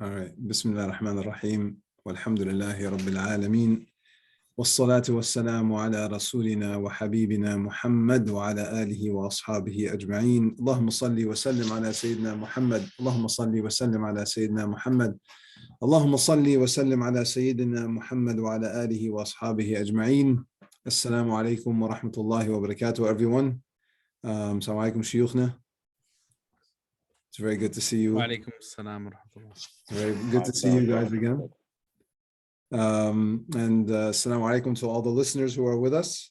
All right. Bismillah ar-Rahman ar-Rahim. Walhamdulillahi Rabbil Alameen. والصلاة والسلام على رسولنا وحبيبنا محمد وعلى آله وأصحابه أجمعين. اللهم صل وسلم على سيدنا محمد. اللهم صل وسلم على سيدنا محمد. اللهم صل وسلم على سيدنا محمد وعلى آله وأصحابه أجمعين. Assalamu alaikum wa rahmatullahi wa barakatuh, everyone. Assalamu alaikum, shuyukhna. It's very good to see you. Wa alaikum assalam wa rahmatullah. Very good to see you guys again. And assalamu alaikum to all the listeners who are with us.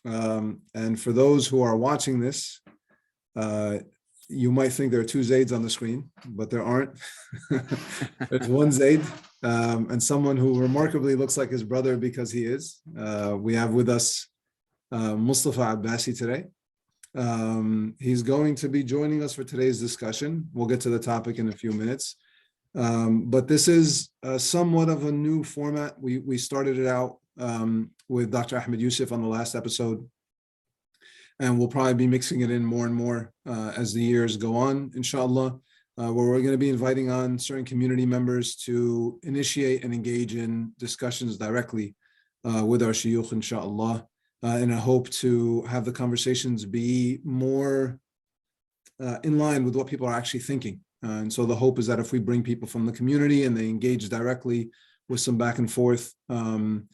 And for those who are watching this, you might think there are two Zaids on the screen, but there aren't. There's one Zaid, and someone who remarkably looks like his brother because he is. We have with us Mustafa Abbasi today. He's going to be joining us for today's discussion. We'll get to the topic in a few minutes. But this is somewhat of a new format. We started it out with Dr. Ahmed Yusuf on the last episode, and we'll probably be mixing it in more and more as the years go on, inshallah, where we're going to be inviting on certain community members to initiate and engage in discussions directly with our shuyukh, inshallah, in a hope to have the conversations be more in line with what people are actually thinking. And so the hope is that if we bring people from the community and they engage directly with some back and forth on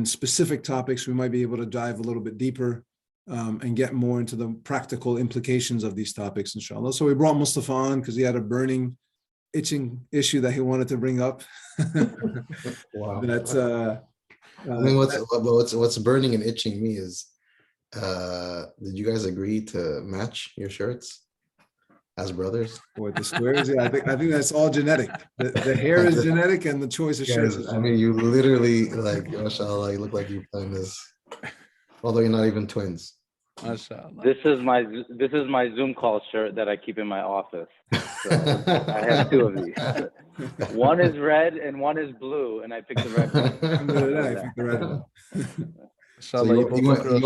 specific topics, we might be able to dive a little bit deeper and get more into the practical implications of these topics, inshallah. So we brought Mustafa on because he had a burning, itching issue that he wanted to bring up. Wow. I mean, what's burning and itching me is, did you guys agree to match your shirts as brothers? With the squares, yeah, I think that's all genetic. The hair is genetic, and the choice of shirts. I mean, you literally, like, mashallah, you look like you planned this, although you're not even twins. MashaAllah. This is my Zoom call shirt that I keep in my office. So I have two of these. One is red and one is blue, and I picked the red one. Alhamdulillah, I picked the red one. So you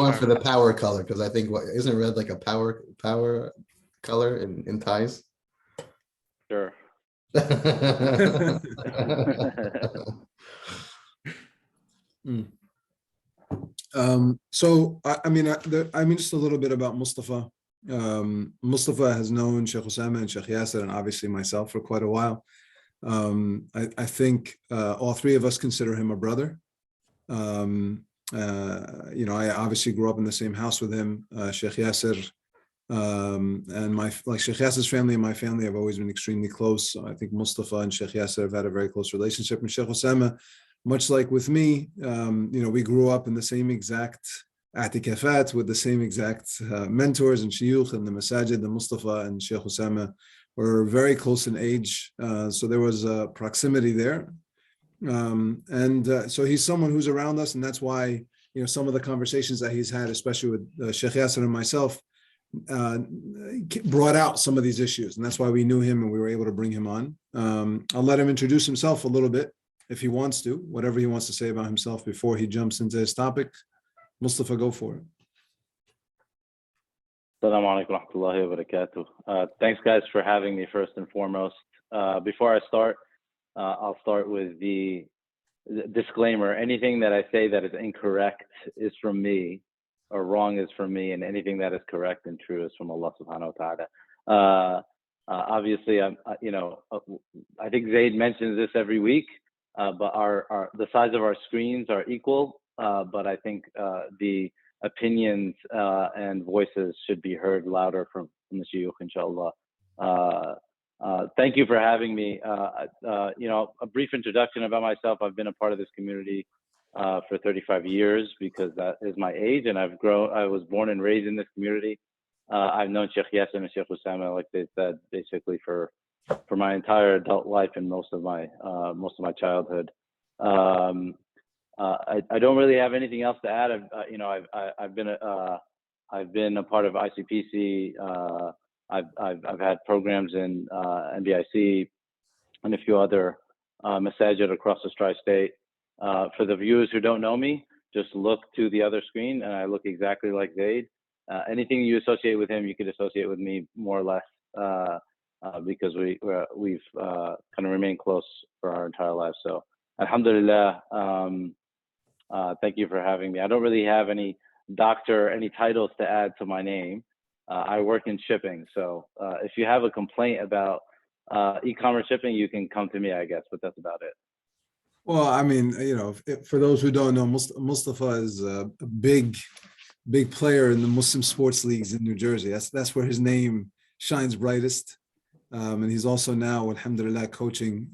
went for the power color, because I think isn't red like a power color in ties? Sure. So I mean just a little bit about Mustafa. Mustafa has known Shaykh Osamah and Shaykh Yasir and obviously myself for quite a while. I think all three of us consider him a brother. I obviously grew up in the same house with him. Shaykh Yasir and Shaykh Yasir's family and my family have always been extremely close. So I think Mustafa and Shaykh Yasir have had a very close relationship. And Shaykh Osamah, much like with me, we grew up in the same exact atikafat with the same exact mentors and shuyukh and the masajid. The Mustafa and Shaykh Osamah were very close in age, so there was a proximity there. So he's someone who's around us, and that's why some of the conversations that he's had, especially with Shaykh Yasir and myself, brought out some of these issues, and that's why we knew him and we were able to bring him on. I'll let him introduce himself a little bit if he wants to, whatever he wants to say about himself before he jumps into his topic. Mustafa, go for it. Assalamu alaikum wa rahmatullahi wa barakatuh. Thanks, guys, for having me first and foremost. Before I start, I'll start with the disclaimer. Anything that I say that is incorrect is from me, or wrong is from me, and anything that is correct and true is from Allah subhanahu wa ta'ala. Obviously, I think Zaied mentions this every week, but the size of our screens are equal, but I think the opinions and voices should be heard louder from the shuyukh, inshallah. Thank you for having me. A brief introduction about myself. I've been a part of this community for 35 years because that is my age, and I was born and raised in this community. I've known Shaykh Yasir and Shaykh Osamah, like they said, basically for my entire adult life and most of my childhood. I don't really have anything else to add. I've been a part of ICPC. I've had programs in NBIC and a few other masajid across the tri-state. For the viewers who don't know me, just look to the other screen, and I look exactly like Zaied. Anything you associate with him, you could associate with me more or less. because we've kind of remained close for our entire lives. So, alhamdulillah, thank you for having me. I don't really have any titles to add to my name. I work in shipping. So if you have a complaint about e-commerce shipping, you can come to me, I guess, but that's about it. Well, I mean, for those who don't know, Mustafa is a big player in the Muslim sports leagues in New Jersey. That's where his name shines brightest. And he's also now, alhamdulillah, coaching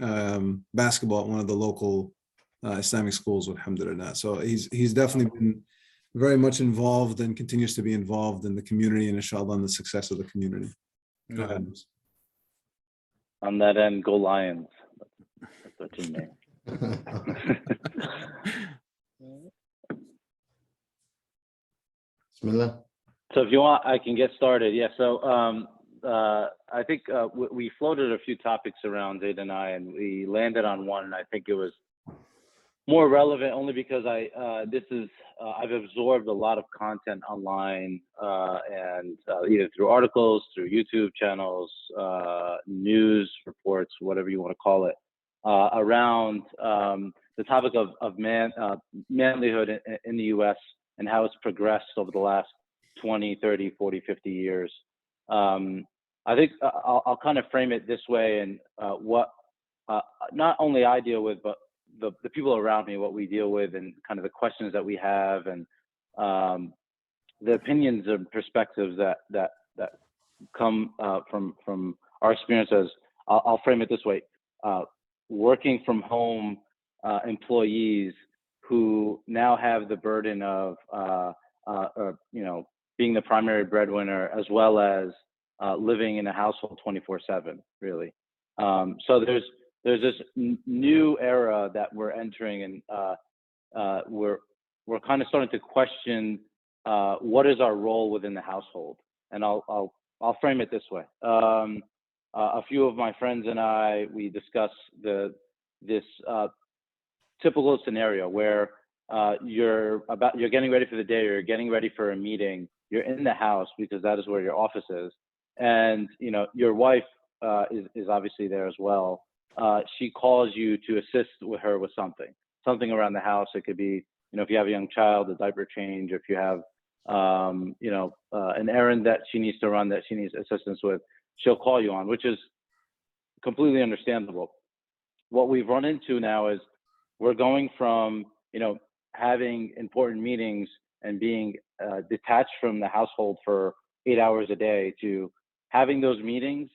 basketball at one of the local Islamic schools, alhamdulillah. So he's definitely been very much involved and continues to be involved in the community and inshallah in the success of the community. Go ahead. On that end, go Lions. That's our team name. Bismillah. So if you want, I can get started. Yeah. So I think we floated a few topics around Zaied and I, and we landed on one. And I think it was more relevant only because I've absorbed a lot of content online and either through articles, through YouTube channels, news reports, whatever you want to call it, around the topic of manhood in the U.S. and how it's progressed over the last 20, 30, 40, 50 years. I think I'll kind of frame it this way, and what not only I deal with, but the people around me, what we deal with, and kind of the questions that we have, and the opinions and perspectives that come from our experiences. I'll frame it this way: working from home employees who now have the burden of being the primary breadwinner, as well as living in a household 24/7, really. So there's this new era that we're entering, and we're kind of starting to question what is our role within the household. And I'll frame it this way. A few of my friends and I, we discuss this typical scenario where you're getting ready for the day, or you're getting ready for a meeting. You're in the house because that is where your office is, and your wife is obviously there as well. She calls you to assist with her with something around the house. It could be, if you have a young child, a diaper change, if you have, an errand that she needs to run that she needs assistance with, she'll call you on, which is completely understandable. What we've run into now is we're going from, having important meetings and being detached from the household for 8 hours a day to having those meetings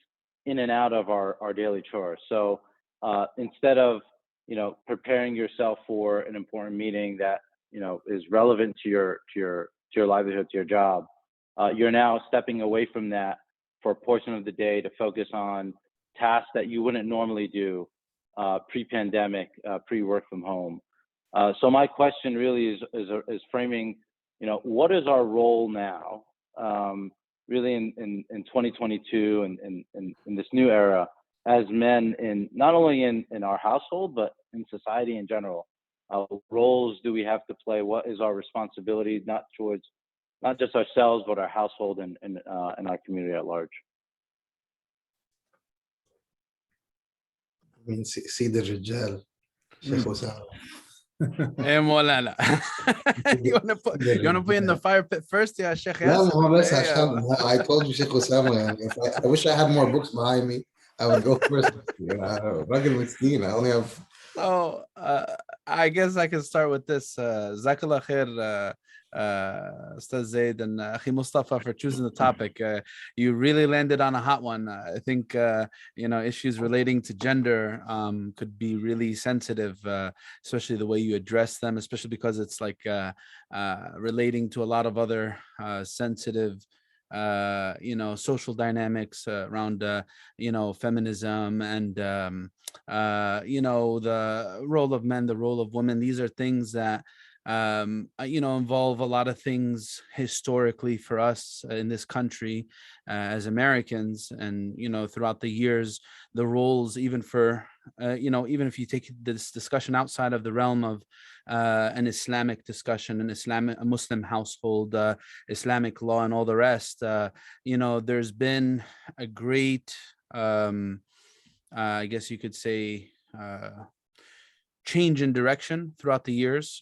in and out of our daily chores. So instead of preparing yourself for an important meeting that is relevant to your livelihood, to your job, you're now stepping away from that for a portion of the day to focus on tasks that you wouldn't normally do pre-pandemic, pre-work from home. So my question really is framing, what is our role now, really in 2022 and in this new era as men, in not only in our household, but in society in general. Roles do we have to play? What is our responsibility, not just ourselves, but our household and our community at large? I mean, see the Rijal, Shaykh Osamah. مولانا. You wanna put in the fire pit first, yeah, Shaykh لا Yasir? ما هو بس عشان I told you Shaykh Osamah, يعني I wish I had more books behind me. I would go first. راجل مسكين. I only have. So I guess I can start with this. Jazakallah khair, Ustadh Zaied and Akhi Mustafa, for choosing the topic. You really landed on a hot one. I think issues relating to gender could be really sensitive, especially the way you address them, especially because it's like relating to a lot of other sensitive social dynamics around feminism and the role of men, the role of women. These are things that involve a lot of things historically for us in this country as Americans, and throughout the years, the roles, even for even if you take this discussion outside of the realm of an Islamic discussion, a Muslim household, Islamic law, and all the rest, there's been a great I guess you could say, change in direction throughout the years,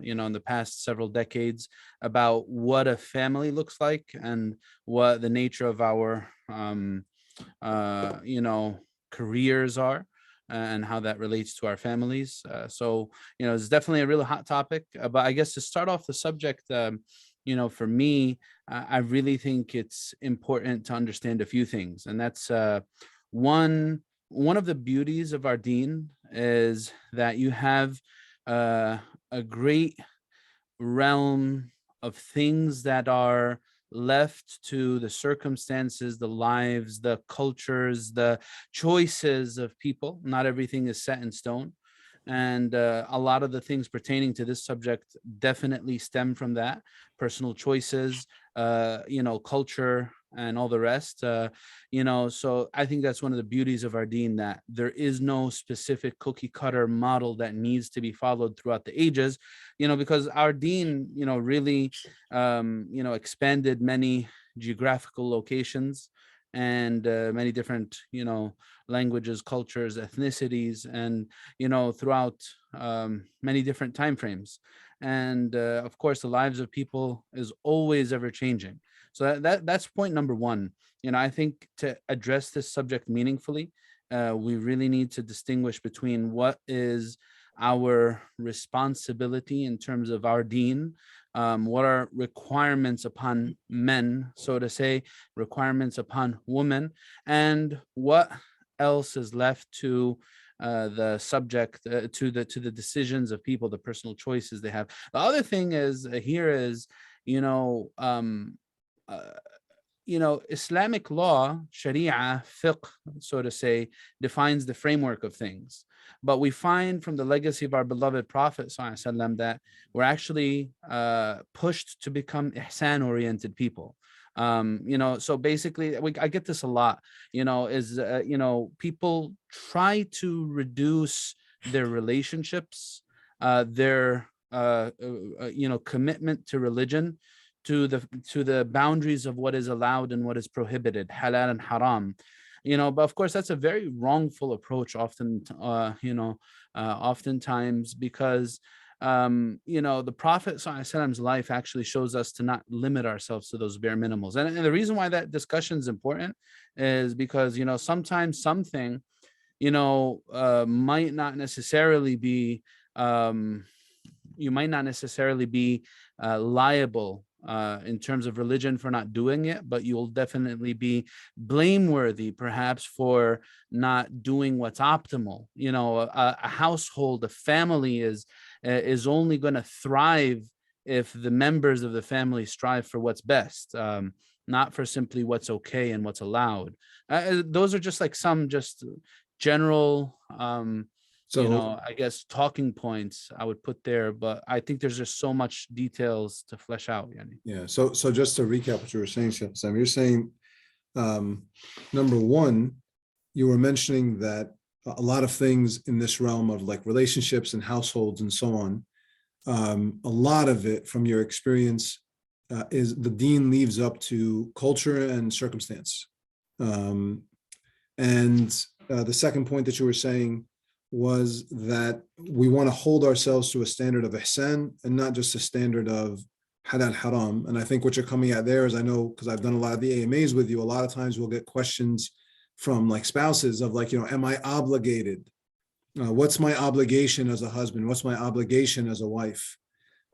in the past several decades, about what a family looks like and what the nature of our, careers are, and how that relates to our families. So, it's definitely a really hot topic. But I guess to start off the subject, for me, I really think it's important to understand a few things, and that's one of the beauties of our deen is that you have a great realm of things that are left to the circumstances, the lives, the cultures, the choices of people. Not everything is set in stone. And a lot of the things pertaining to this subject definitely stem from that personal choices, culture, and all the rest. So I think that's one of the beauties of our deen, that there is no specific cookie cutter model that needs to be followed throughout the ages, because our deen, really, expanded many geographical locations and many different, languages, cultures, ethnicities, and throughout many different time frames. And of course, the lives of people is always ever changing. So that's point number one. I think to address this subject meaningfully, we really need to distinguish between what is our responsibility in terms of our deen, what are requirements upon men, so to say, requirements upon women, and what else is left to the subject, to the decisions of people, the personal choices they have. The other thing is here is, uh, Islamic law, Sharia, fiqh, so to say, defines the framework of things. But we find from the legacy of our beloved Prophet ﷺ that we're actually pushed to become ihsan-oriented people. So basically, I get this a lot, people try to reduce their relationships, their, commitment to religion, to the boundaries of what is allowed and what is prohibited, halal and haram. But of course that's a very wrongful approach oftentimes, because the Prophet ﷺ's life actually shows us to not limit ourselves to those bare minimals. And the reason why that discussion is important is because sometimes something might not necessarily be you might not necessarily be liable in terms of religion for not doing it, but you'll definitely be blameworthy perhaps for not doing what's optimal. A household, a family is only going to thrive if the members of the family strive for what's best, not for simply what's okay and what's allowed. Those are just like some just general I guess talking points I would put there, but I think there's just so much details to flesh out. Yani. Yeah. So just to recap what you were saying, Sam, you're saying, number one, you were mentioning that a lot of things in this realm of like relationships and households and so on, a lot of it from your experience is the deen leaves up to culture and circumstance. And the second point that you were saying was that we want to hold ourselves to a standard of ihsan and not just a standard of halal haram. And I think what you're coming at there is, I know because I've done a lot of the AMAs with you, a lot of times we'll get questions from like spouses of like, am I obligated? What's my obligation as a husband? What's my obligation as a wife?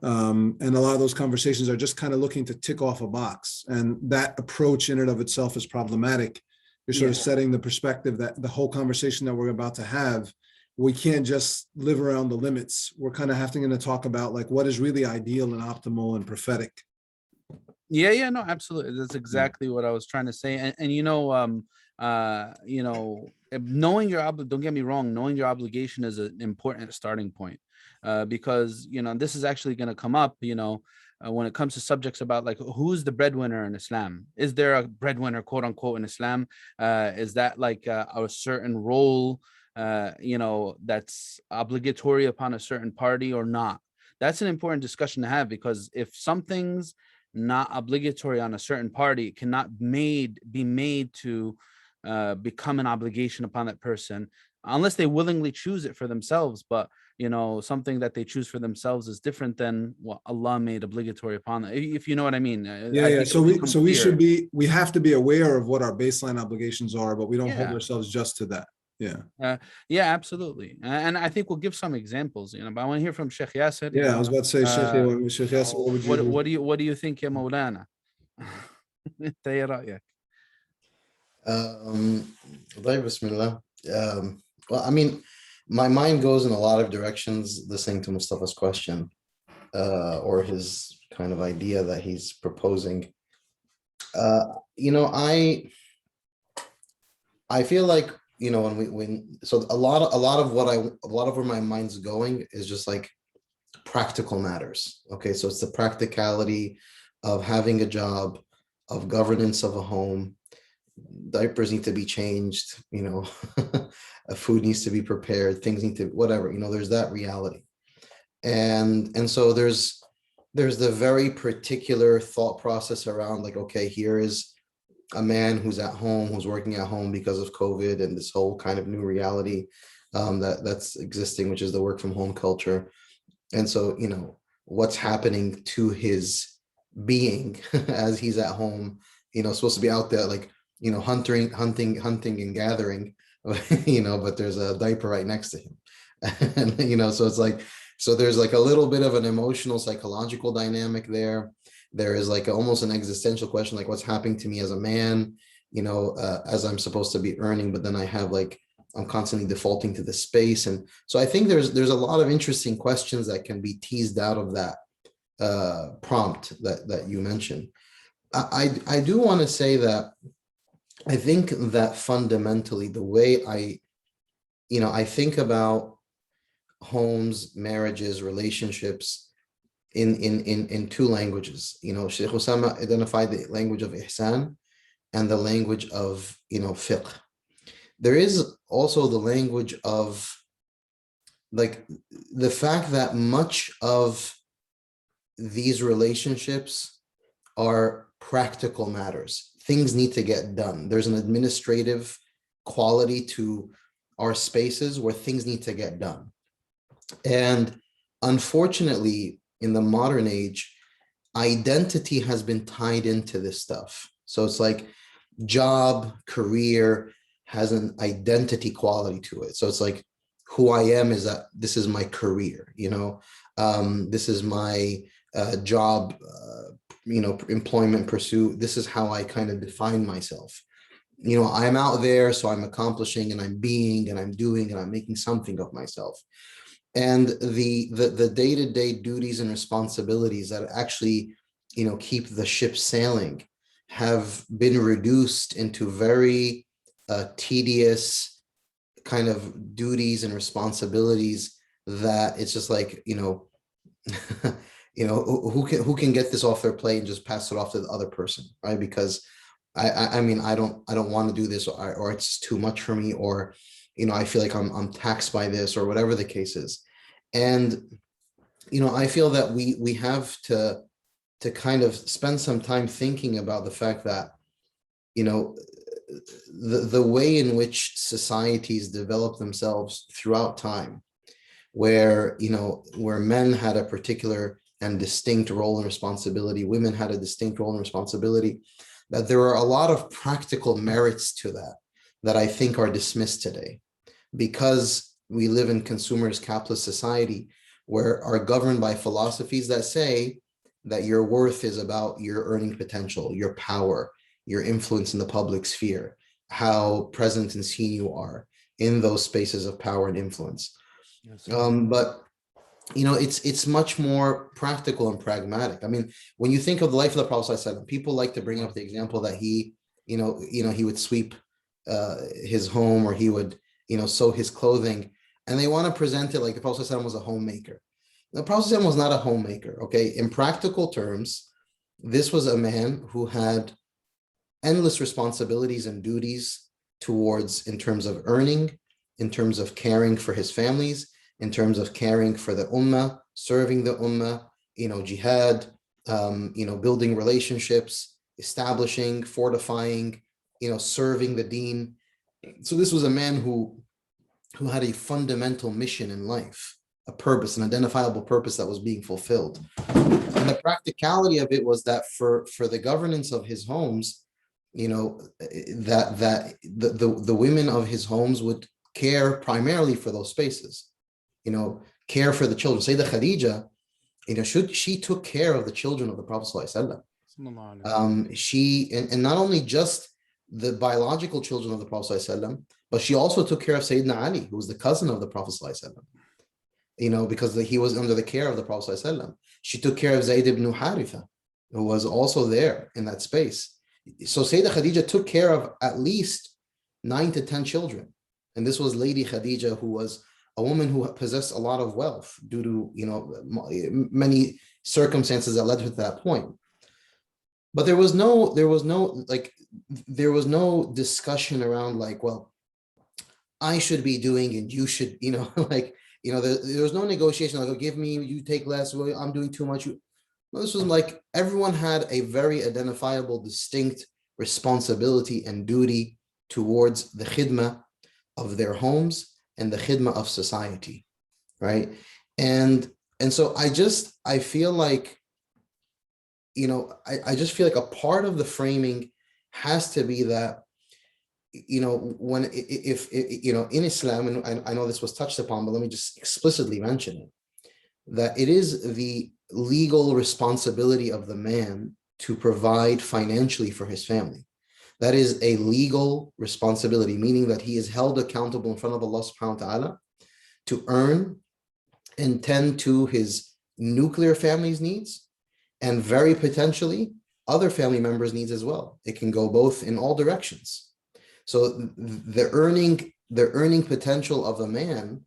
And a lot of those conversations are just kind of looking to tick off a box. And that approach in and of itself is problematic. You're sort of setting the perspective that the whole conversation that we're about to have, we can't just live around the limits. We're kind of having to talk about like what is really ideal and optimal and prophetic. Yeah, no, absolutely. That's exactly what I was trying to say. And knowing your don't get me wrong, knowing your obligation is an important starting point, because this is actually going to come up, when it comes to subjects about like who's the breadwinner in Islam. Is there a breadwinner, quote unquote, in Islam? Is that like a certain role, that's obligatory upon a certain party or not? That's an important discussion to have, because if something's not obligatory on a certain party, it cannot be made to become an obligation upon that person unless they willingly choose it for themselves. But something that they choose for themselves is different than what Allah made obligatory upon them, if you know what I mean. Yeah, I yeah. think So it'll become clear. we have to be aware of what our baseline obligations are, but we don't hold Yeah. ourselves just to that. Yeah. Yeah, absolutely. And I think we'll give some examples, but I want to hear from Shaykh Yasir. Yeah, I was about to say, Sheikh Yasir, what would you do? What do you think, ya Maulana? إنت إيه رأيك؟ طيب, Bismillah. Well, I mean, my mind goes in a lot of directions listening to Mustafa's question, or his kind of idea that he's proposing. I feel like, so a lot of where my mind's going is just like practical matters. Okay, so it's the practicality of having a job, of governance of a home. Diapers need to be changed, food needs to be prepared, things need to, whatever, there's that reality. And so there's the very particular thought process around like, okay, here is a man who's at home, who's working at home because of COVID and this whole kind of new reality that's existing, which is the work from home culture. And so, what's happening to his being as he's at home, supposed to be out there like, hunting and gathering, but there's a diaper right next to him. And, so it's like, so there's like a little bit of an emotional, psychological dynamic there. There is like almost an existential question, like what's happening to me as a man, as I'm supposed to be earning, but then I have like, I'm constantly defaulting to the space. And so I think there's a lot of interesting questions that can be teased out of that prompt that you mentioned. I do want to say that I think that fundamentally the way I think about homes, marriages, relationships in two languages. Shaykh Osamah identified the language of ihsan and the language of fiqh. There is also the language of like the fact that much of these relationships are practical matters. Things need to get done. There's an administrative quality to our spaces where things need to get done. And unfortunately, in the modern age, identity has been tied into this stuff. So it's like job, career has an identity quality to it. So it's like who I am is that this is my career, this is my job, employment pursuit. This is how I kind of define myself. I'm out there, so I'm accomplishing and I'm being and I'm doing and I'm making something of myself. And the day-to-day duties and responsibilities that actually, keep the ship sailing have been reduced into very tedious kind of duties and responsibilities that it's just like, who can get this off their plate and just pass it off to the other person, right? Because I mean, I don't want to do this, or it's too much for me, or I feel like I'm taxed by this, or whatever the case is. And I feel that we have to kind of spend some time thinking about the fact that the way in which societies develop themselves throughout time, where men had a particular and distinct role and responsibility, women had a distinct role and responsibility, that there are a lot of practical merits to that I think are dismissed today, because we live in consumerist capitalist society where are governed by philosophies that say that your worth is about your earning potential, your power, your influence in the public sphere, how present and seen you are in those spaces of power and influence. Yes. But it's much more practical and pragmatic. I mean, when you think of the life of the Prophet ﷺ, people like to bring up the example that he would sweep his home, or he would sew his clothing, and they want to present it like the Prophet ﷺ was a homemaker. The Prophet ﷺ was not a homemaker. Okay, in practical terms, this was a man who had endless responsibilities and duties towards, in terms of earning, in terms of caring for his families, in terms of caring for the ummah, serving the ummah, jihad, building relationships, establishing, fortifying, serving the deen. So this was a man who had a fundamental mission in life, a purpose, an identifiable purpose that was being fulfilled. And the practicality of it was that for the governance of his homes, that the women of his homes would care primarily for those spaces, care for the children. Sayyidah Khadija, she took care of the children of the Prophet ﷺ. She and not only just the biological children of the Prophet ﷺ, but she also took care of Sayyidina Ali, who was the cousin of the Prophet ﷺ, because he was under the care of the Prophet ﷺ. She took care of Zaied ibn Haritha, who was also there in that space. So Sayyidah Khadija took care of at least 9 to 10 children. And this was Lady Khadija, who was a woman who possessed a lot of wealth due to, many circumstances that led her to that point. But there was no discussion around well, I should be doing and you should, there was no negotiation give me, you take less, well, I'm doing too much. This was everyone had a very identifiable, distinct responsibility and duty towards the khidmah of their homes and the khidmah of society, right? And so I feel I just feel a part of the framing has to be that, when in Islam, and I know this was touched upon, but let me just explicitly mention it, that it is the legal responsibility of the man to provide financially for his family. That is a legal responsibility, meaning that he is held accountable in front of Allah subhanahu wa ta'ala to earn and tend to his nuclear family's needs, and very potentially other family members' needs as well. It can go both in all directions. So the earning potential of a man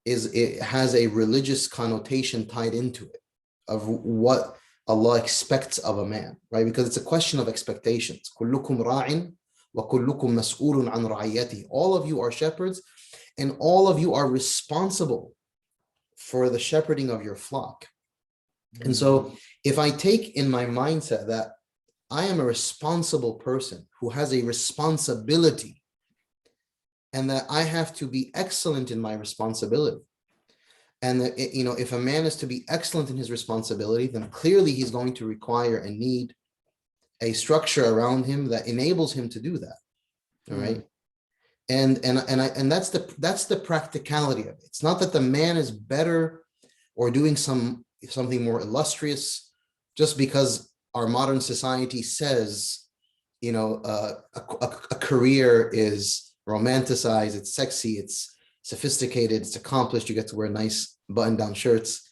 it has a religious connotation tied into it of what Allah expects of a man, right? Because it's a question of expectations. كُلُّكُمْ رَاعٍ وَكُلُّكُمْ مَسْئُولٌ عَنْ رَعِيَّتِهِ. All of you are shepherds, and all of you are responsible for the shepherding of your flock. And so if I take in my mindset that I am a responsible person who has a responsibility, and that I have to be excellent in my responsibility, and that if a man is to be excellent in his responsibility, then clearly he's going to require and need a structure around him that enables him to do that. All right. And that's the practicality of it. It's not that the man is better or doing something more illustrious just because our modern society says, a career is romanticized, it's sexy, it's sophisticated, it's accomplished, you get to wear nice button-down shirts,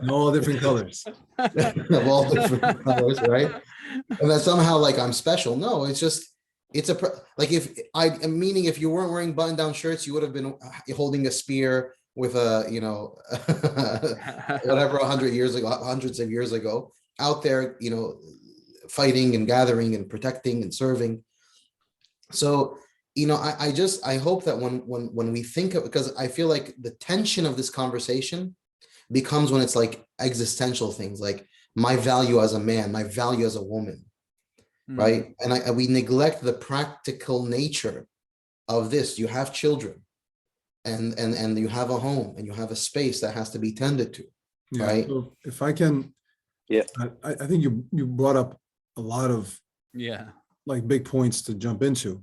all different colors. of all different colors, right? And that somehow I'm special. No, it's if you weren't wearing button-down shirts, you would have been holding a spear with whatever 100 years ago, hundreds of years ago, out there, fighting and gathering and protecting and serving. So, I hope that when we think of, because I feel like the tension of this conversation becomes when it's existential things, like my value as a man, my value as a woman, right? And we neglect the practical nature of this. You have children, and you have a home, and you have a space that has to be tended to, right? So if I can, I think you brought up a lot of big points to jump into.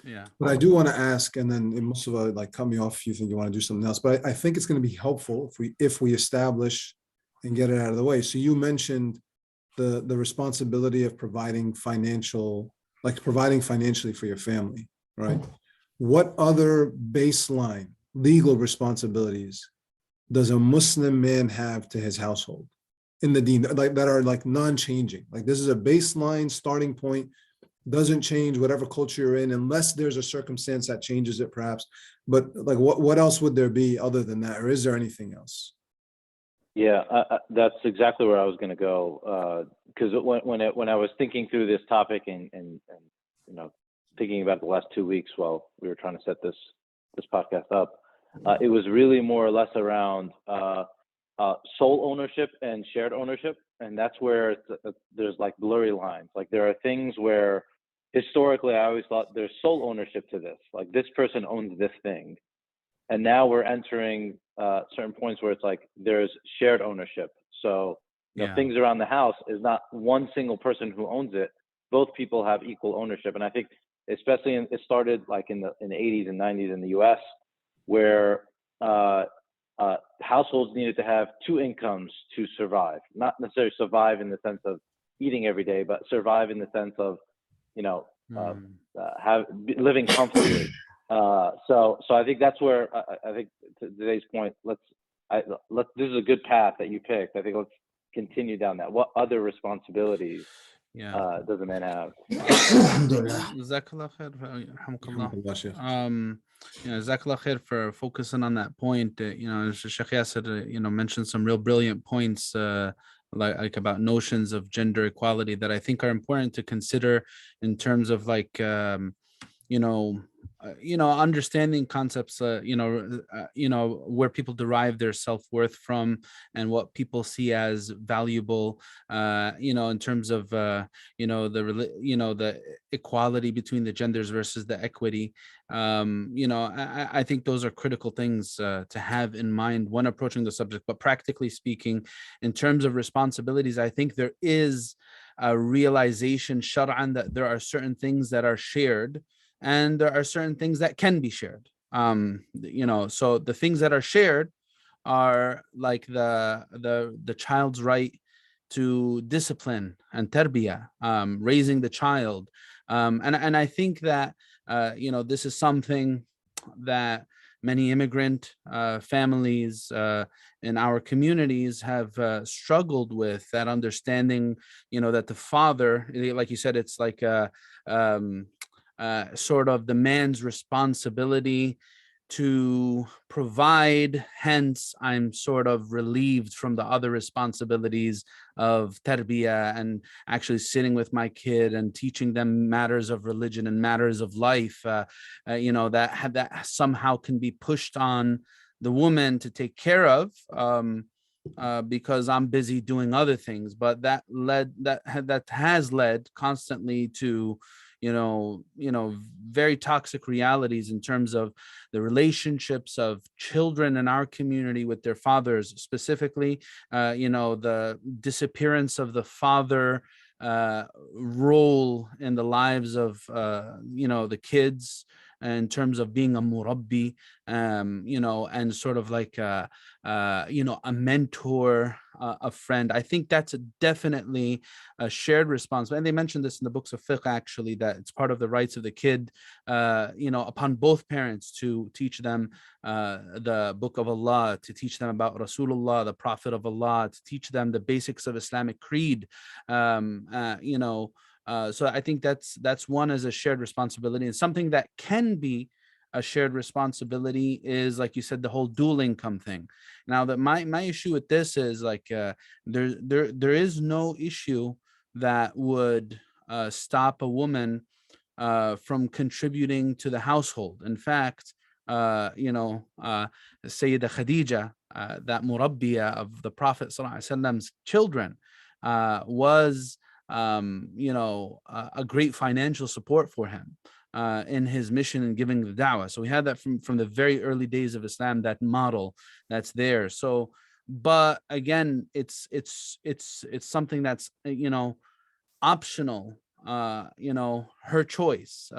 Yeah. But I do want to ask, and then Mustafa, cut me off if you think you want to do something else. But I think it's going to be helpful if we establish and get it out of the way. So you mentioned the responsibility of providing financially for your family, right? What other baseline legal responsibilities does a Muslim man have to his household in the deen, that are non-changing? This is a baseline starting point, doesn't change whatever culture you're in, unless there's a circumstance that changes it, perhaps. But what else would there be other than that, or is there anything else? Yeah, that's exactly where I was going to go. Because when I was thinking through this topic and thinking about the last 2 weeks while we were trying to set this podcast up, it was really more or less around sole ownership and shared ownership. and that's where there's like blurry lines. Like there are things where historically I always thought there's sole ownership to this. Like this person owns this thing, and now we're entering certain points where it's like there's shared ownership. So things around the house is not one single person who owns it. Both people have equal ownership, and I think especially it started like in the 80s and 90s in the U.S. where households needed to have two incomes to survive, not necessarily survive in the sense of eating every day, but survive in the sense of, living comfortably. So I think that's where I think to today's point, this is a good path that you picked. I think let's continue down that. What other responsibilities does a man have? Jazakallah khair, Alhamdulillah, Shaykh. Jazakallah khair for focusing on that point. Shaykh Yasir, mentioned some real brilliant points, like about notions of gender equality that I think are important to consider in terms of like, understanding concepts, where people derive their self-worth from and what people see as valuable, in terms of, the equality between the genders versus the equity. I think those are critical things to have in mind when approaching the subject. But practically speaking, in terms of responsibilities, I think there is a realization shar'an that there are certain things that are shared and there are certain things that can be shared. So the things that are shared are like the child's right to discipline and tarbiyah, raising the child. And I think that, this is something that many immigrant families in our communities have struggled with, that understanding, that the father, like you said, it's like sort of the man's responsibility to provide. Hence, I'm sort of relieved from the other responsibilities of tarbiyah and actually sitting with my kid and teaching them matters of religion and matters of life, that somehow can be pushed on the woman to take care of, because I'm busy doing other things. But that has led constantly to very toxic realities in terms of the relationships of children in our community with their fathers, specifically, the disappearance of the father role in the lives of, the kids, in terms of being a murabbi, and sort of like, a mentor, a friend. I think that's definitely a shared responsibility. And they mentioned this in the books of fiqh, actually, that it's part of the rights of the kid, upon both parents to teach them the book of Allah, to teach them about Rasulullah, the Prophet of Allah, to teach them the basics of Islamic creed. So I think that's one, as a shared responsibility. And something that can be a shared responsibility is, like you said, the whole dual income thing. Now, that my issue with this is like, there is no issue that would stop a woman from contributing to the household. In fact, Sayyida Khadija, that murabbiya of the Prophet sallallahu alaihi wasallam's children, was a great financial support for him in his mission and giving the da'wah. So we had that from the very early days of Islam, that model that's there. So, but again, it's something that's optional, her choice.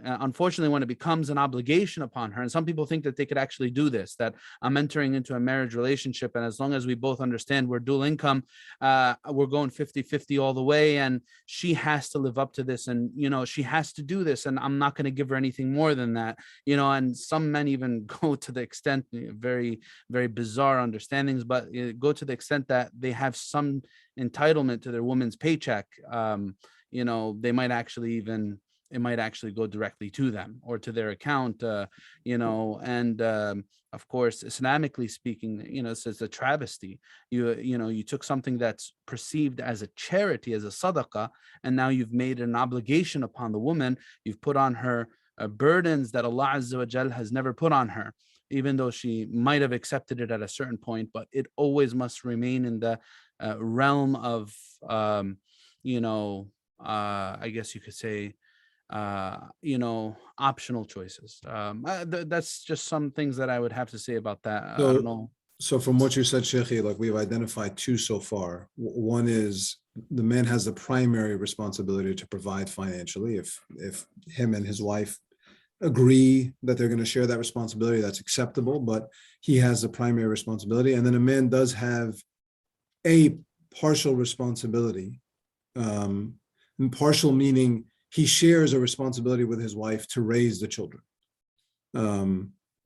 Unfortunately, when it becomes an obligation upon her, and some people think that they could actually do this, that I'm entering into a marriage relationship, and as long as we both understand we're dual income, we're going 50-50 all the way, and she has to live up to this, and she has to do this, and I'm not going to give her anything more than that. And some men even go to the extent, very, very bizarre understandings, but go to the extent that they have some entitlement to their woman's paycheck. They might actually even, it might actually go directly to them or to their account, and of course, Islamically speaking, it's a travesty. You took something that's perceived as a charity, as a sadaqah, and now you've made an obligation upon the woman. You've put on her burdens that Allah Azza wa Jal has never put on her. even though she might have accepted it at a certain point, but it always must remain in the realm of, I guess you could say, optional choices. That's just some things that I would have to say about that. I don't know. So from what you said, Shaykh, like we've identified two so far. One is the man has the primary responsibility to provide financially. If him and his wife agree that they're going to share that responsibility, that's acceptable, but he has the primary responsibility. And then a man does have a partial responsibility. And partial meaning he shares a responsibility with his wife to raise the children.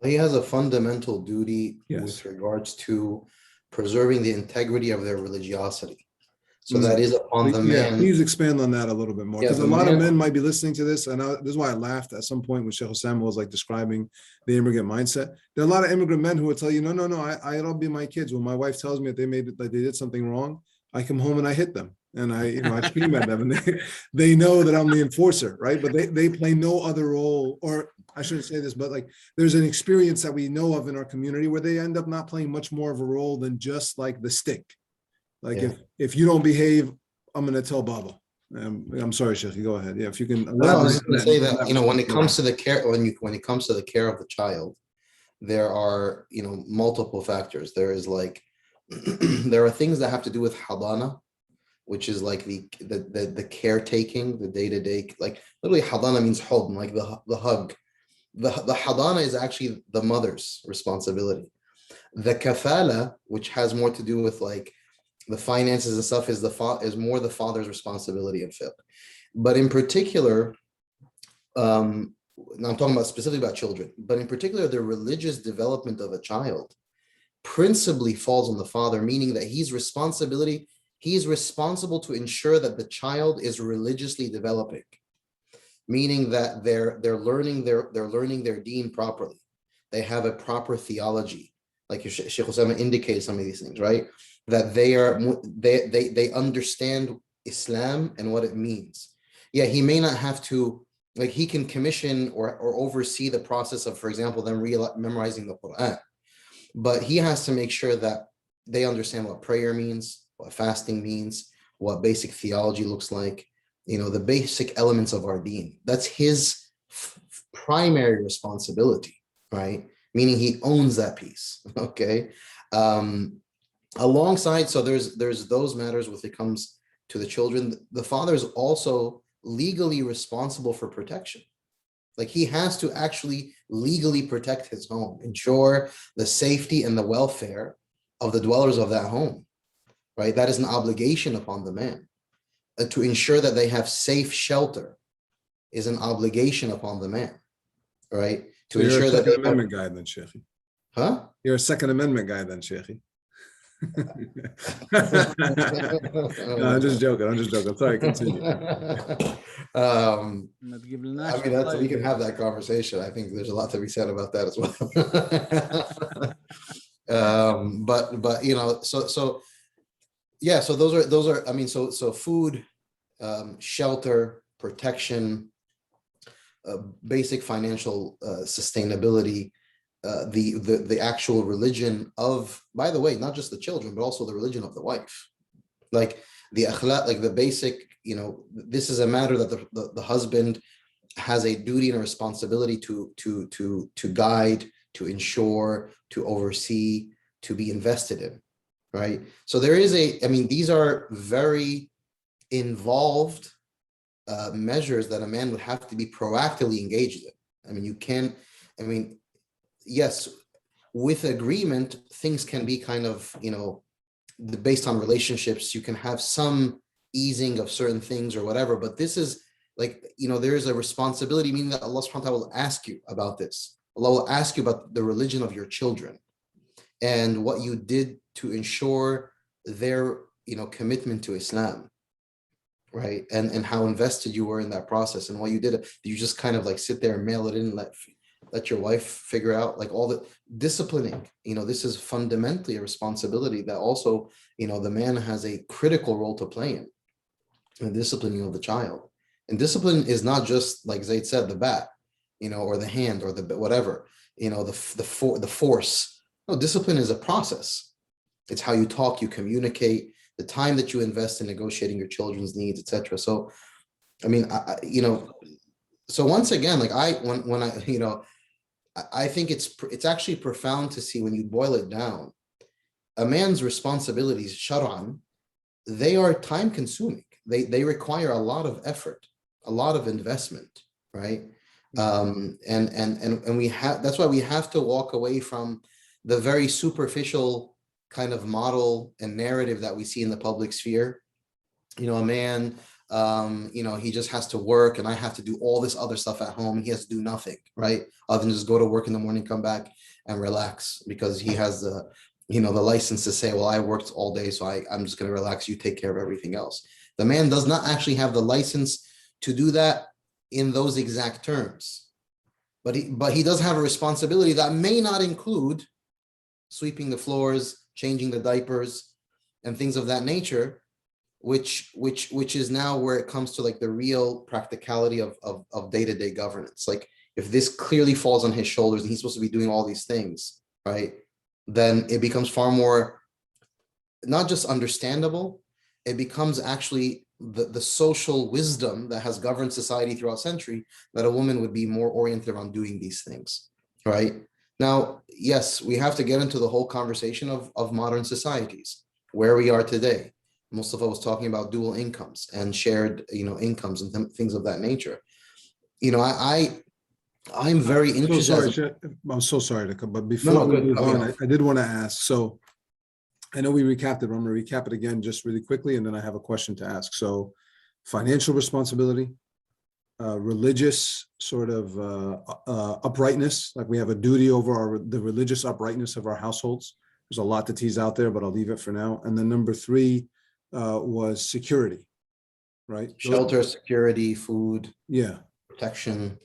He has a fundamental duty Yes. with regards to preserving the integrity of their religiosity. So Mm. that is upon the man. Please expand on that a little bit more, Yeah, because the a lot of man- men might be listening to this, and this is why I laughed at some point when Shaykh Osamah was like describing the immigrant mindset. There are a lot of immigrant men who will tell you, no, I'll be my kids. When my wife tells me that they did something wrong, I come home and I hit them, and I scream at them, and they know that I'm the enforcer, right? But they play no other role, or I shouldn't say this, but like there's an experience that we know of in our community where they end up not playing much more of a role than just like the stick. Like Yeah. if you don't behave, I'm going to tell Baba. I'm sorry, Sheikh, go ahead. Yeah, if you can. No, I was just going to say that, when it Yeah. comes to the care, when it comes to the care of the child, there are, multiple factors. There is like, there are things that have to do with hadana, which is like the caretaking, the day-to-day, like literally hadana means hudn, like the hug. The hadana is actually the mother's responsibility. The kafala, which has more to do with like the finances and stuff, is more the father's responsibility in fiqh. But in particular, now I'm talking about specifically about children, but in particular, the religious development of a child principally falls on the father, meaning that he's responsible to ensure that the child is religiously developing, meaning that they're learning their deen properly. They have a proper theology, like Shaykh Osamah indicated some of these things, right? That they understand Islam and what it means. Yeah, he may not have to, like he can commission or oversee the process of, for example, them memorizing the Quran, but he has to make sure that they understand what prayer means, what fasting means, what basic theology looks like, the basic elements of our deen. That's his primary responsibility, right? Meaning he owns that piece, okay? Alongside, so there's those matters when it comes to the children. The father is also legally responsible for protection. Like he has to actually legally protect his home, ensure the safety and the welfare of the dwellers of that home, right? That is an obligation upon the man. To ensure that they have safe shelter is an obligation upon the man, right? To So ensure that they Second Amendment guy then, Sheikh. Huh? You're a Second Amendment guy then, Sheikh. No, I'm just joking. Sorry, continue. I mean, we can have that conversation. I think there's a lot to be said about that as well. So those are. I mean, so food, shelter, protection, basic financial sustainability. The actual religion of, by the way, not just the children, but also the religion of the wife, like the akhlaq, like the basic, this is a matter that the husband has a duty and a responsibility to guide, to ensure, to oversee, to be invested in, right? So there is these are very involved measures that a man would have to be proactively engaged in. Yes, with agreement, things can be kind of, based on relationships, you can have some easing of certain things or whatever, but this is like, there is a responsibility, meaning that Allah subhanahu wa ta'ala will ask you about this. Allah will ask you about the religion of your children and what you did to ensure their, commitment to Islam, right? And how invested you were in that process and what you did. You just kind of like sit there and mail it in and let your wife figure out like all the disciplining. This is fundamentally a responsibility that also, the man has a critical role to play in the disciplining of the child. And discipline is not just, like Zaied said, the bat, or the hand or the whatever. the force. No, discipline is a process. It's how you talk, you communicate, the time that you invest in negotiating your children's needs, etc. So, I mean, so once again, like I think it's actually profound to see when you boil it down. A man's responsibilities, shar'an, they are time consuming. They require a lot of effort, a lot of investment, right? And we have, that's why we have to walk away from the very superficial kind of model and narrative that we see in the public sphere. A man, he just has to work, and I have to do all this other stuff at home. He has to do nothing, right? Other than just go to work in the morning, come back and relax, because he has the license to say, well, I worked all day, so I'm just going to relax. You take care of everything else. The man does not actually have the license to do that in those exact terms, but he does have a responsibility that may not include sweeping the floors, changing the diapers, and things of that nature, which is now where it comes to like the real practicality of day-to-day governance. Like, if this clearly falls on his shoulders and he's supposed to be doing all these things, right, then it becomes far more not just understandable, it becomes actually the social wisdom that has governed society throughout century, that a woman would be more oriented around doing these things, right? Now, yes, we have to get into the whole conversation of modern societies, where we are today. Mustafa was talking about dual incomes and shared, incomes and things of that nature. I'm very interested. I'm so sorry to come, but before we move on, I did want to ask. So I know we recapped it, but I'm going to recap it again just really quickly, and then I have a question to ask. So financial responsibility, religious sort of uprightness, like we have a duty over the religious uprightness of our households. There's a lot to tease out there, but I'll leave it for now. And then number 3 was security, right? Shelter, security, food, protection.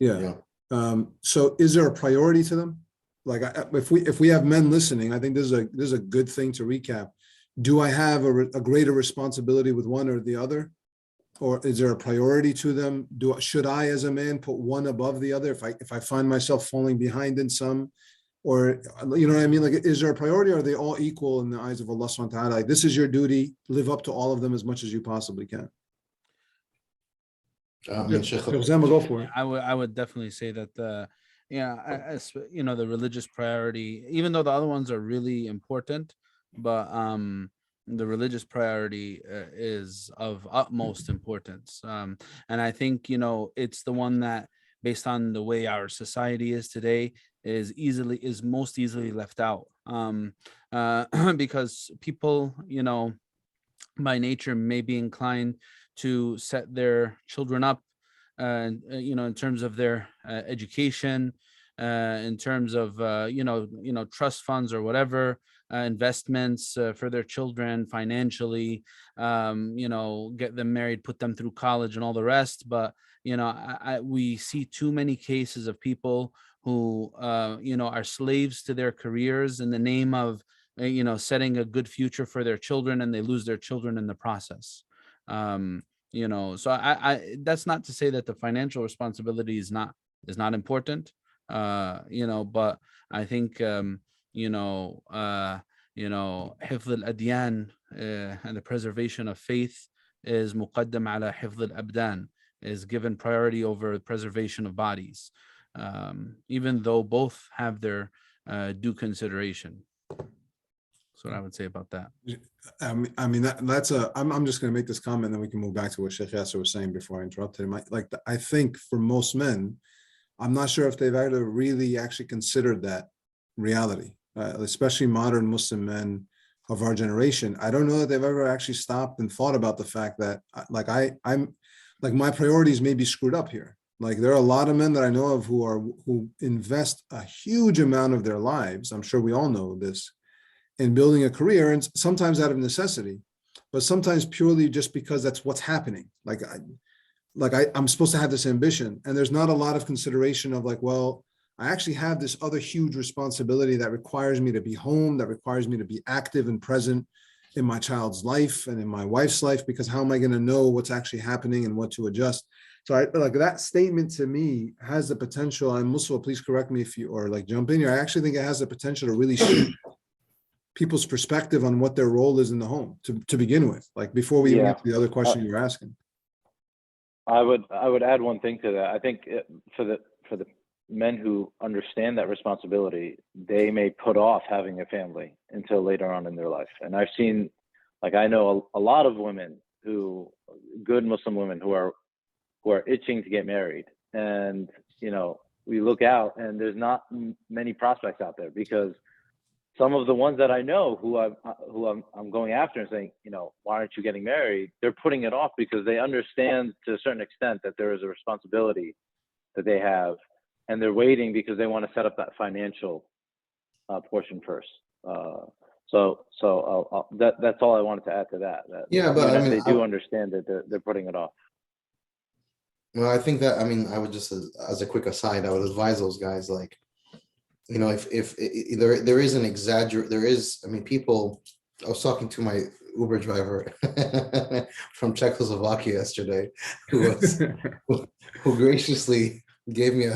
So is there a priority to them? Like, if we have men listening, I think this is a good thing to recap. Do I have a greater responsibility with one or the other, or is there a priority to them? Should I, as a man, put one above the other if I find myself falling behind in some, or you know what I mean? Like, is there a priority? Or are they all equal in the eyes of Allah subhanahu wa ta'ala? Like, this is your duty. Live up to all of them as much as you possibly can. Go for it. I would definitely say that the religious priority, even though the other ones are really important, but the religious priority is of utmost importance. And I think it's the one that, based on the way our society is today, is most easily left out, because people by nature may be inclined to set their children up, in terms of their education, in terms of trust funds or whatever, investments for their children financially, get them married, put them through college, and all the rest. But we see too many cases of people who are slaves to their careers in the name of setting a good future for their children, and they lose their children in the process. So I that's not to say that the financial responsibility is not important, but I think hifz al-adyan, and the preservation of faith is muqaddam ala hifz al-abdan, is given priority over preservation of bodies, even though both have their due consideration. That's what I would say about that. I mean, that's I'm just going to make this comment, and then we can move back to what Shaykh Yasir was saying before I interrupted him. I think for most men, I'm not sure if they've ever really actually considered that reality, especially modern Muslim men of our generation. I don't know that they've ever actually stopped and thought about the fact that, I'm my priorities may be screwed up here. Like, there are a lot of men that I know of who invest a huge amount of their lives, I'm sure we all know this, in building a career, and sometimes out of necessity, but sometimes purely just because that's what's happening. I'm supposed to have this ambition, and there's not a lot of consideration of well, I actually have this other huge responsibility that requires me to be home, that requires me to be active and present in my child's life and in my wife's life, because how am I going to know what's actually happening and what to adjust? So I like that statement to me has the potential, and Mustafa, please correct me if you, or like jump in here. I actually think it has the potential to really shift people's perspective on what their role is in the home to begin with, like before we even Yeah. get to the other question you were asking. I would add one thing to that. I think for the men who understand that responsibility, they may put off having a family until later on in their life. And I've seen, like, I know a lot of women who, good Muslim women who are itching to get married, and we look out and there's not many prospects out there, because some of the ones that I know who I'm going after and saying, why aren't you getting married? They're putting it off because they understand to a certain extent that there is a responsibility that they have, and they're waiting because they want to set up that financial portion first. That's all I wanted to add to that. Yeah, but even if they do understand it, they're putting it off. Well, I think that, I would just, as a quick aside, I would advise those guys, like, if there is an people, I was talking to my Uber driver from Czechoslovakia yesterday, who graciously gave me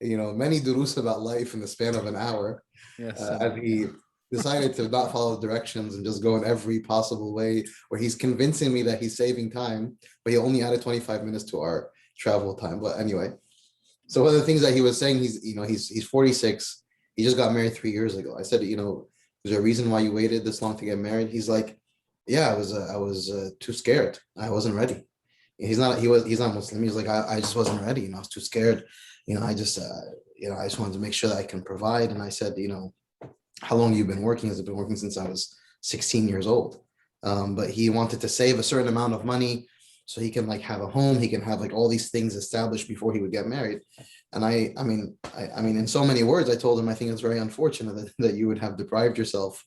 many durus about life in the span of an hour. Yes. As he decided to not follow directions and just go in every possible way, where he's convincing me that he's saving time, but he only added 25 minutes to our travel time. But anyway, so one of the things that he was saying, he's 46. He just got married 3 years ago. I said, is there a reason why you waited this long to get married? He's like, yeah, I was too scared. I wasn't ready. He's not Muslim. He's like, I just wasn't ready. I was too scared. I just wanted to make sure that I can provide. And I said, how long have you been working? I've been working since I was 16 years old. But he wanted to save a certain amount of money so he can have a home. He can have all these things established before he would get married. And I mean, in so many words, I told him, I think it's very unfortunate that you would have deprived yourself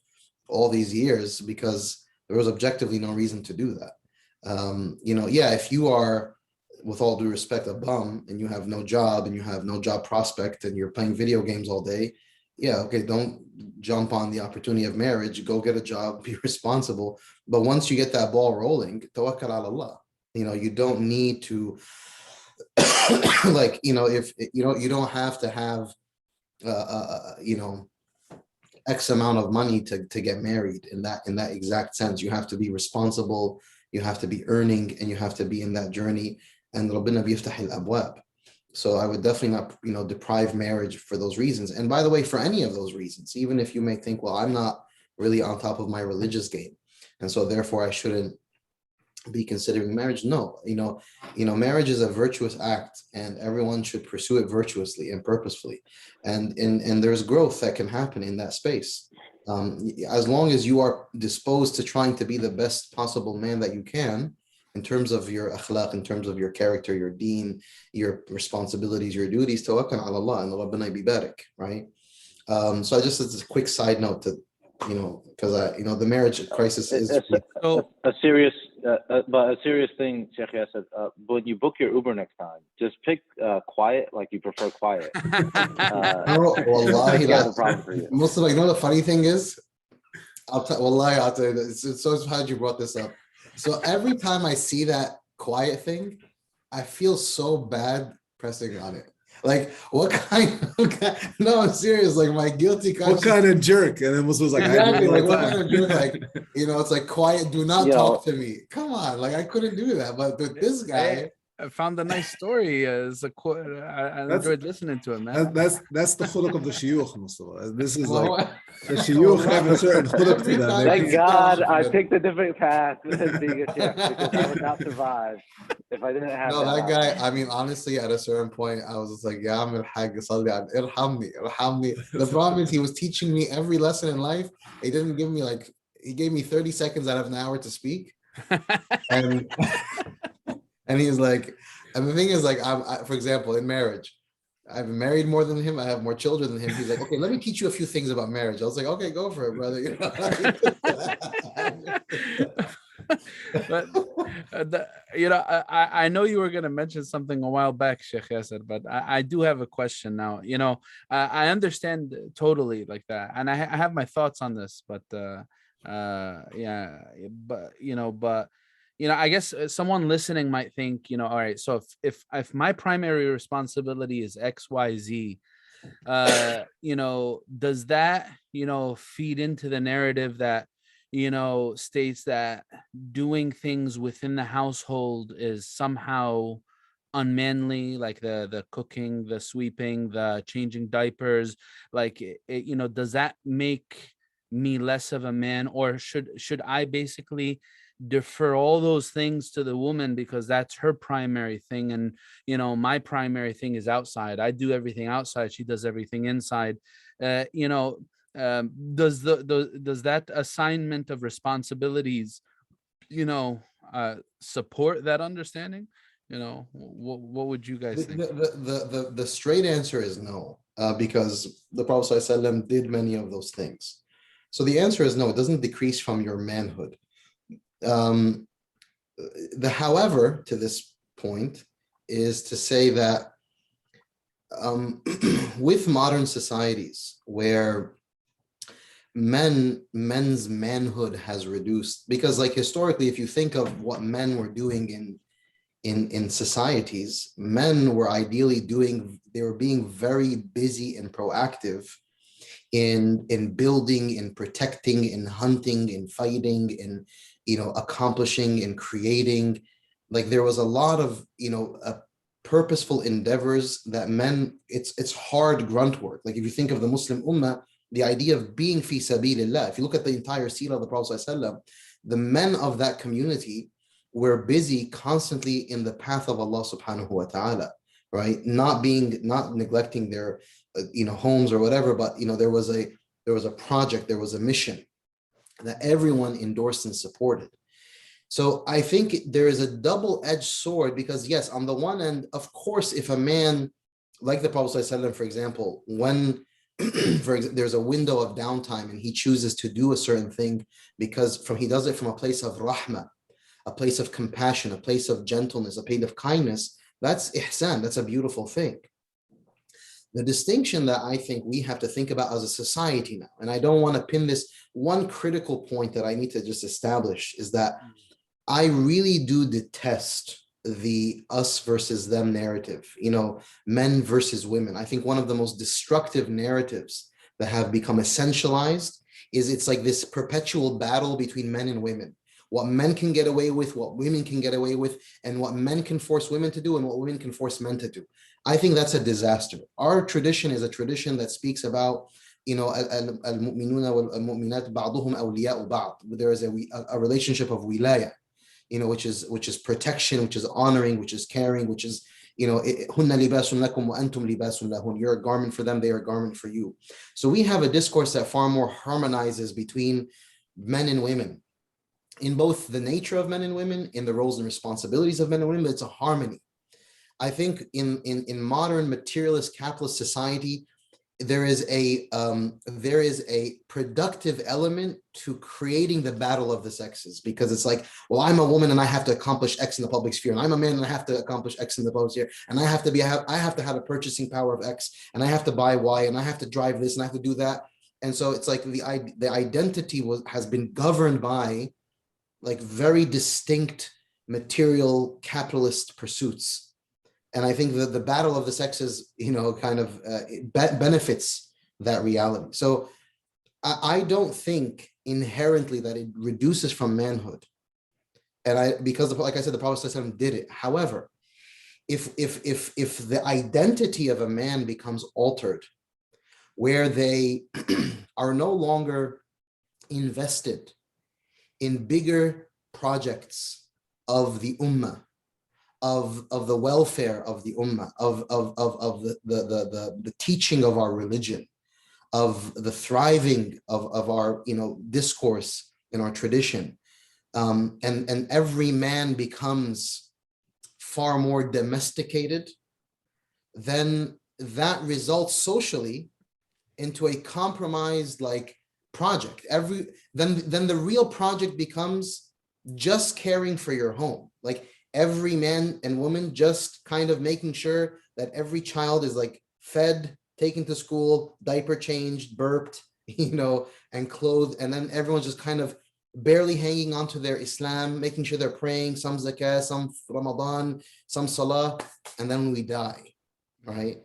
all these years because there was objectively no reason to do that. If you are, with all due respect, a bum and you have no job and you have no job prospect and you're playing video games all day, yeah, okay, don't jump on the opportunity of marriage. Go get a job, be responsible. But once you get that ball rolling, tawakkal ala Allah. You don't need to if you don't have to have X amount of money to get married in that exact sense. You have to be responsible, you have to be earning, and you have to be in that journey. And Rabbina biyaftah al-abwab. So I would definitely not, deprive marriage for those reasons. And by the way, for any of those reasons, even if you may think, well, I'm not really on top of my religious game, and so therefore I shouldn't be considering marriage. No, marriage is a virtuous act, and everyone should pursue it virtuously and purposefully. And there's growth that can happen in that space. As long as you are disposed to trying to be the best possible man that you can, in terms of your akhlaq, in terms of your character, your deen, your responsibilities, your duties, tawakkal ala Allah, and Rabbana bibarak, right? So I just, as a quick side note to, because the marriage crisis is a serious thing, Shaykh Yasir. When you book your Uber next time, just pick quiet, like you prefer quiet. Wallahi, that's the problem for you. Most of the funny thing is, I'll tell you, it's so glad you brought this up. So every time I see that quiet thing, I feel so bad pressing on it. Like, what kind of, no, I'm serious, my guilty conscience. What kind of jerk? And then was like, exactly, what kind of jerk? It's like, quiet, do not talk to me. Come on, I couldn't do that. But with this guy, I found a nice story. I enjoyed listening to it, man. That's the khuluq of the shiyukh, Mustafa. This is the shiyukh have a certain khuluq to them. Thank God I picked a different path as being a sheikh, because I would not survive if I didn't have that guy. Honestly, at a certain point, I was just like, Ya Amir Haq, salli an irhamni. The problem is he was teaching me every lesson in life. He didn't give me he gave me 30 seconds out of an hour to speak. And he's like, and the thing is, for example, in marriage, I've been married more than him. I have more children than him. He's like, okay, let me teach you a few things about marriage. I was like, okay, go for it, brother. But I know you were going to mention something a while back, Shaykh Yasir, but I do have a question now. I understand totally like that, and I have my thoughts on this, but I guess someone listening might think, all right, so if my primary responsibility is XYZ, does that, feed into the narrative that, states that doing things within the household is somehow unmanly, like the cooking, the sweeping, the changing diapers, like does that make me less of a man, or should I basically defer all those things to the woman because that's her primary thing, and my primary thing is outside. I do everything outside, she does everything inside. uh you know does does that assignment of responsibilities support that understanding? What would you guys think? The straight answer is no, because the Prophet ﷺ did many of those things. So the answer is no, it doesn't decrease from your manhood. However, to this point is to say that with modern societies where men's manhood has reduced, because like historically, if you think of what men were doing in societies, men were ideally they were being very busy and proactive in building, in protecting, in hunting, in fighting, in accomplishing, in creating. Like there was a lot of purposeful endeavors that men, it's hard grunt work. Like if you think of the Muslim Ummah, the idea of being fi sabilillah, if you look at the entire seerah of the Prophet ﷺ, the men of that community were busy constantly in the path of Allah subhanahu wa ta'ala, right? Not neglecting their homes or whatever, but there was a project, there was a mission that everyone endorsed and supported. So I think there is a double-edged sword, because yes, on the one end, of course, if a man like the Prophet ﷺ, for example, when there's a window of downtime and he chooses to do a certain thing because he does it from a place of rahmah, a place of compassion, a place of gentleness, a place of kindness, that's ihsan, that's a beautiful thing. The distinction that I think we have to think about as a society now, and I don't want to pin this, one critical point that I need to just establish is that I really do detest the us versus them narrative, men versus women. I think one of the most destructive narratives that have become essentialized is it's like this perpetual battle between men and women. What men can get away with, what women can get away with, and what men can force women to do and what women can force men to do. I think that's a disaster. Our tradition is a tradition that speaks about, al-mu'minuna wal-mu'minat ba'duhum awliya'u ba'd. There is a relationship of wilaya, which is protection, which is honoring, which is caring, which is, hunna libasun lakum wa antum libasun lahun. You're a garment for them, they are a garment for you. So we have a discourse that far more harmonizes between men and women, in both the nature of men and women, in the roles and responsibilities of men and women, but it's a harmony. I think in modern materialist capitalist society, there is a productive element to creating the battle of the sexes, because it's like, well, I'm a woman and I have to accomplish X in the public sphere, and I'm a man and I have to accomplish X in the public sphere, and I have to have a purchasing power of X, and I have to buy Y, and I have to drive this, and I have to do that. And so it's like the identity has been governed by like very distinct material capitalist pursuits. And I think that the battle of the sexes, kind of benefits that reality. So I don't think inherently that it reduces from manhood. And because like I said, the Prophet ﷺ did it. However, if the identity of a man becomes altered, where they are no longer invested in bigger projects of the ummah, of the welfare of the ummah, of the teaching of our religion, of the thriving of our discourse in our tradition, and every man becomes far more domesticated, then that results socially into a compromised like project. Then the real project becomes just caring for your home, like every man and woman just kind of making sure that every child is like fed, taken to school, diaper changed, burped, and clothed, and then everyone's just kind of barely hanging on to their Islam, making sure they're praying, some zakah, some Ramadan, some salah, and then we die, right?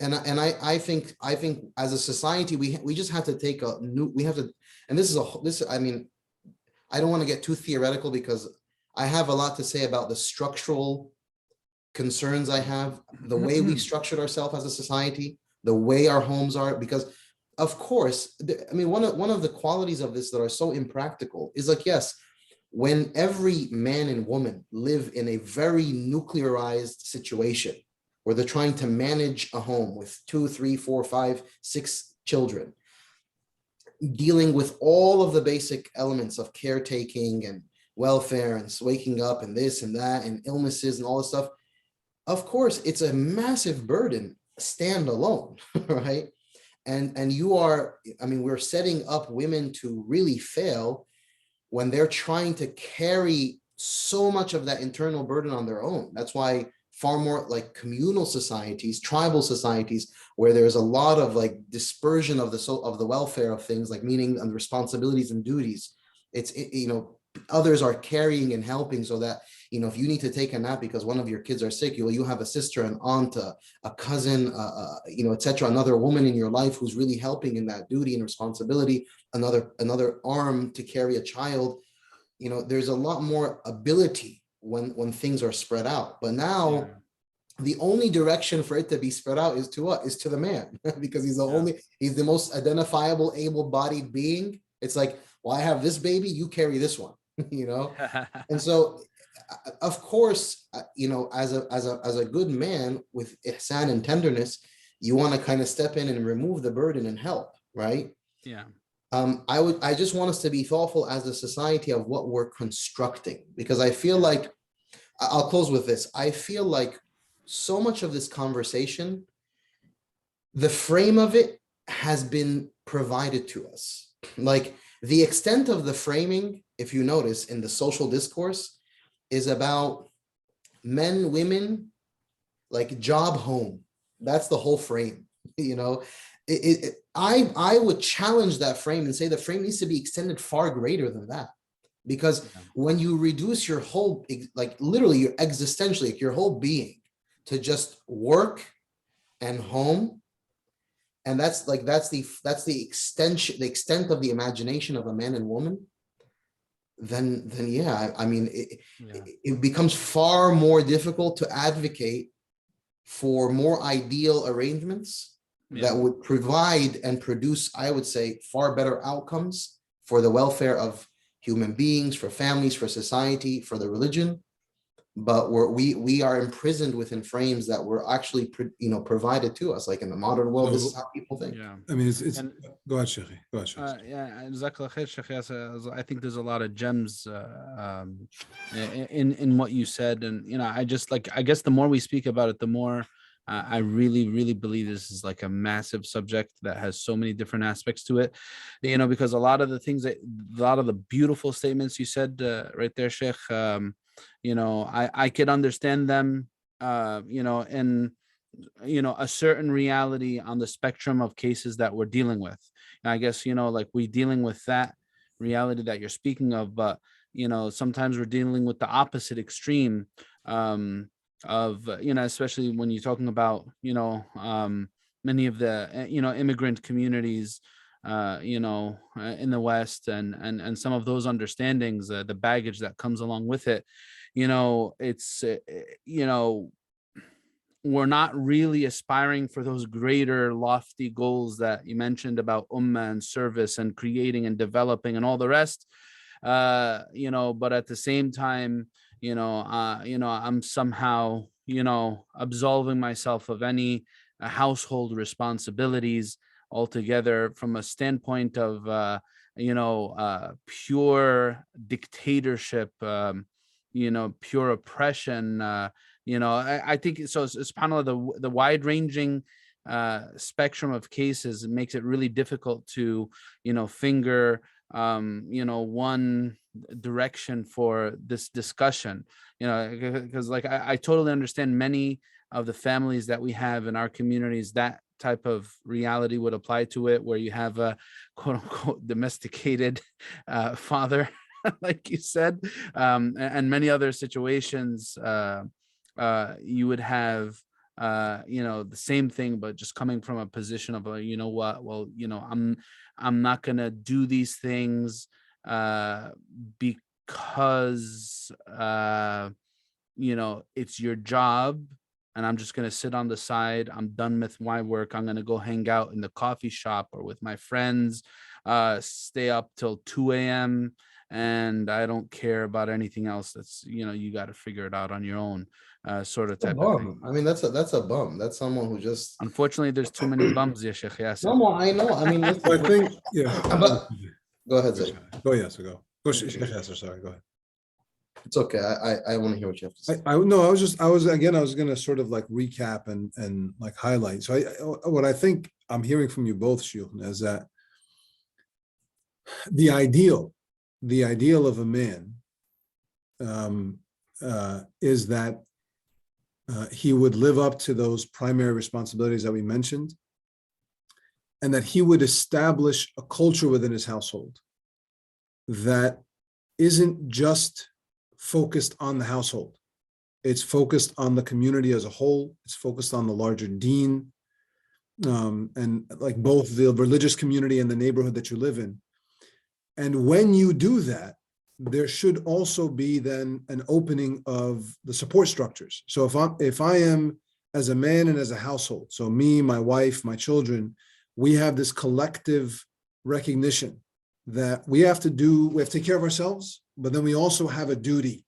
And I think as a society we just have to take a new, we have to, and I mean, I don't want to get too theoretical because I have a lot to say about the structural concerns I have, the way we've structured ourselves as a society, the way our homes are, because of course, I mean, one of the qualities of this that are so impractical is like, yes, when every man and woman live in a very nuclearized situation where they're trying to manage a home with 2, 3, 4, 5, 6 children, dealing with all of the basic elements of caretaking and welfare and waking up and this and that and illnesses and all this stuff, of course, it's a massive burden standalone, right? And you are, I mean, we're setting up women to really fail when they're trying to carry so much of that internal burden on their own. That's why far more like communal societies, tribal societies, where there's a lot of like dispersion of the welfare of things, like meaning and responsibilities and duties. You know, others are carrying and helping, so that, you know, if you need to take a nap because one of your kids are sick, you have a sister, an aunt, a cousin, you know, etc., another woman in your life who's really helping in that duty and responsibility, another arm to carry a child. You know, there's a lot more ability when things are spread out. But now the only direction for it to be spread out is to what? Is to the man, because he's the most identifiable, able-bodied being. It's like, well, I have this baby, you carry this one, you know? And so, of course, you know, as a good man with ihsan and tenderness, you want to kind of step in and remove the burden and help, right? Yeah. I just want us to be thoughtful as a society of what we're constructing, because I feel like, I'll close with this. I feel like so much of this conversation, the frame of it has been provided to us. Like the extent of the framing, if you notice in the social discourse, is about men, women, like job, home. That's the whole frame, you know? I would challenge that frame and say the frame needs to be extended far greater than that. Because when you reduce your whole, like literally your existentially, like your whole being to just work and home, and that's the extent of the imagination of a man and woman, then yeah, I mean, it becomes far more difficult to advocate for more ideal arrangements that would provide and produce, I would say, far better outcomes for the welfare of human beings, for families, for society, for the religion. But we are imprisoned within frames that were actually provided to us. Like in the modern world, this is how people think. Yeah. I mean, it's go ahead, Shaykh. Go ahead, Shaykh. Jazakallah khair, Shaykh Yasir. I think there's a lot of gems in what you said, and you know, I guess the more we speak about it, the more I really believe this is like a massive subject that has so many different aspects to it, you know, because a lot of the beautiful statements you said right there, Sheikh, you know, I could understand them, you know, in, you know, a certain reality on the spectrum of cases that we're dealing with. And I guess, you know, like we're dealing with that reality that you're speaking of, but, you know, sometimes we're dealing with the opposite extreme, of, you know, especially when you're talking about, you know, many of the, you know, immigrant communities, you know, in the West, and some of those understandings, the baggage that comes along with it, you know, it's, you know, we're not really aspiring for those greater lofty goals that you mentioned about ummah and service and creating and developing and all the rest, you know, but at the same time, you know, I'm somehow, you know, absolving myself of any household responsibilities altogether from a standpoint of, you know, pure dictatorship, you know, pure oppression. You know, I think so. SubhanAllah, the wide-ranging spectrum of cases makes it really difficult to, you know, finger, you know, one direction for this discussion, you know, because like I totally understand many of the families that we have in our communities, that type of reality would apply to it, where you have a quote unquote domesticated father, like you said, and many other situations, you would have, the same thing, but just coming from a position of, you know what, well, I'm not gonna do these things because it's your job, and I'm just going to sit on the side. I'm done with my work. I'm going to go hang out in the coffee shop or with my friends, stay up till 2 a.m. and I don't care about anything else. That's, you got to figure it out on your own, sort of A type of thing. bum. I mean, that's a bum. That's someone who just. Unfortunately, there's too many bums, ya Shaykh Yasir. No, I know. I mean, listen, I think, yeah. But- go ahead, Zay. Go, yes, go. Go, Sheikh Yasir, sorry, go ahead. It's okay. I want to hear what you have to say. I was going to sort of like recap and like highlight. So what I think I'm hearing from you both, Shulchan, is that the ideal of a man is that he would live up to those primary responsibilities that we mentioned, and that he would establish a culture within his household that isn't just focused on the household. It's focused on the community as a whole. It's focused on the larger deen, and like both the religious community and the neighborhood that you live in. And when you do that, there should also be then an opening of the support structures. So if I am, as a man and as a household, so me, my wife, my children, we have this collective recognition that we have to take care of ourselves, but then we also have a duty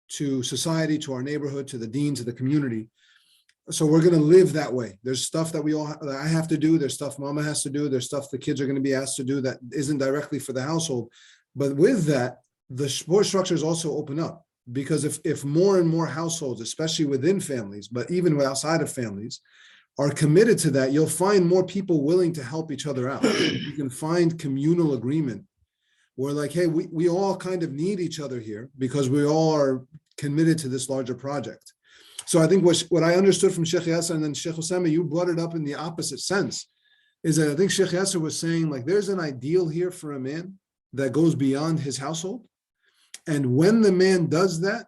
to society, to our neighborhood, to the deen, to the community. So we're going to live that way. There's stuff that that I have to do. There's stuff Mama has to do. There's stuff the kids are going to be asked to do that isn't directly for the household. But with that, the support structures also open up, because if more and more households, especially within families, but even outside of families, are committed to that, you'll find more people willing to help each other out. You can find communal agreement where, like, hey, we all kind of need each other here because we all are committed to this larger project. So I think what I understood from Shaykh Yasir and then Shaykh Osamah, you brought it up in the opposite sense, is that I think Shaykh Yasir was saying, like, there's an ideal here for a man that goes beyond his household. And when the man does that,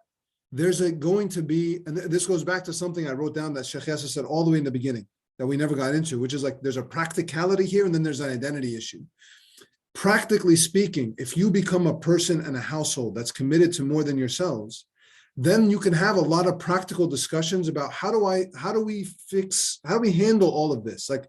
there's going to be, and this goes back to something I wrote down that Shaykh Yasir said all the way in the beginning that we never got into, which is like, there's a practicality here and then there's an identity issue. Practically speaking, if you become a person and a household that's committed to more than yourselves, then you can have a lot of practical discussions about how do we handle all of this? Like,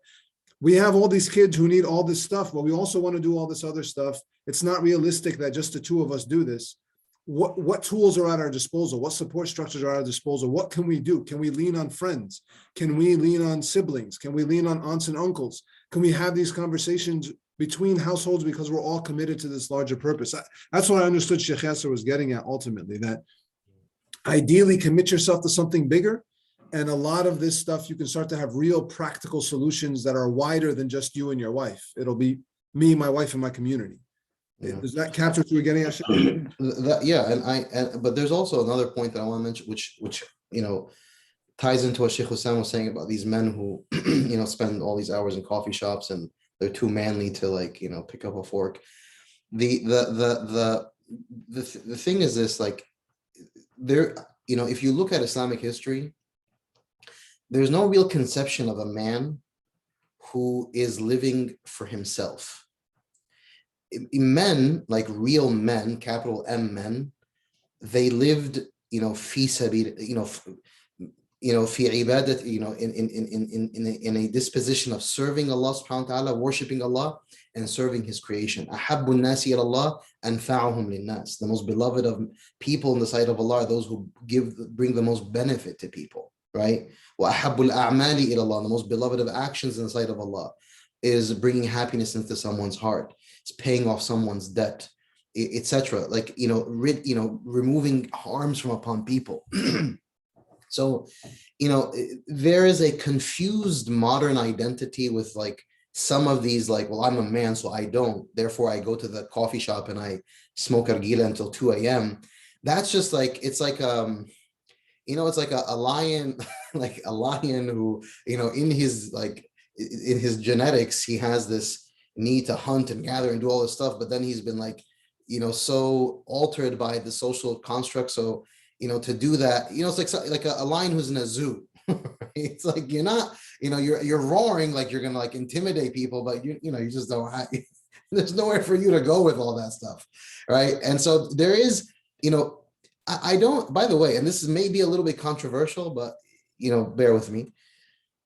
we have all these kids who need all this stuff, but we also want to do all this other stuff. It's not realistic that just the two of us do this. What tools are at our disposal? What support structures are at our disposal? What can we do? Can we lean on friends? Can we lean on siblings? Can we lean on aunts and uncles? Can we have these conversations between households because we're all committed to this larger purpose? That's what I understood Shaykh Yasir was getting at ultimately, that ideally commit yourself to something bigger. And a lot of this stuff, you can start to have real practical solutions that are wider than just you and your wife. It'll be me, my wife, and my community. Yeah. Does that capture what you were getting at? But there's also another point that I want to mention, which ties into what Shaykh Osamah was saying about these men who spend all these hours in coffee shops and they're too manly to pick up a fork. The thing is this, like, there, if you look at Islamic history, there's no real conception of a man who is living for himself. Men, like real men, capital M men, they lived, fi sabil, fi ibadat, in a disposition of serving Allah subhanahu wa ta'ala, worshiping Allah and serving his creation. Ahabbun nasi ila Allah anfa'uhum linnas. The most beloved of people in the sight of Allah are those who bring the most benefit to people, right? Wa ahabbul a'mali ila Allah. The most beloved of actions in the sight of Allah is bringing happiness into someone's heart. It's paying off someone's debt, etc. Like, removing harms from upon people. So, there is a confused modern identity with like some of these, like, well, I'm a man, so I don't, therefore I go to the coffee shop and I smoke argila until 2 a.m. That's just like, it's like, it's like a lion, like a lion who, in his genetics, he has this need to hunt and gather and do all this stuff, but then he's been like, so altered by the social construct. So, to do that, it's like a lion who's in a zoo. It's like you're not, you're roaring like you're gonna like intimidate people, but you just don't have, there's nowhere for you to go with all that stuff, right? And so there is, I don't, by the way, and this is maybe a little bit controversial, but bear with me.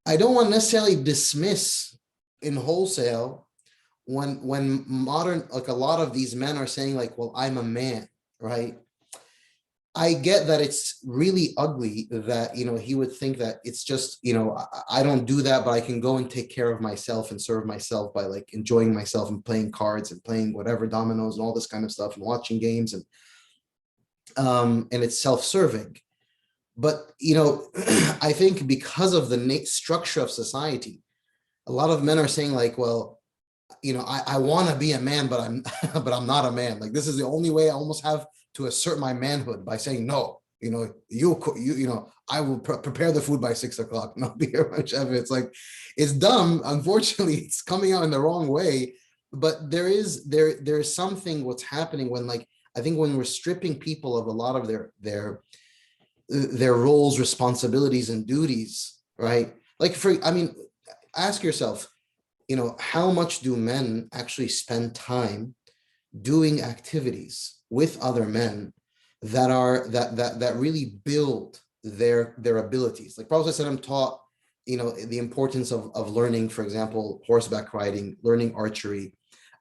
I don't want to necessarily dismiss in wholesale when modern, like a lot of these men are saying like, well, I'm a man, right? I get that it's really ugly that, he would think that it's just, I don't do that, but I can go and take care of myself and serve myself by like enjoying myself and playing cards and playing whatever dominoes and all this kind of stuff and watching games and it's self-serving. But, I think because of the structure of society, a lot of men are saying like, well, I want to be a man, but I'm not a man. Like, this is the only way I almost have to assert my manhood by saying, no, I will prepare the food by 6 o'clock. Not be here much of it. It's like, it's dumb. Unfortunately, it's coming out in the wrong way. But there's something what's happening when, like, I think when we're stripping people of a lot of their roles, responsibilities, and duties, right? Like, ask yourself, how much do men actually spend time doing activities with other men that really build their abilities? Like Prophet ﷺ taught, the importance of learning, for example, horseback riding, learning archery,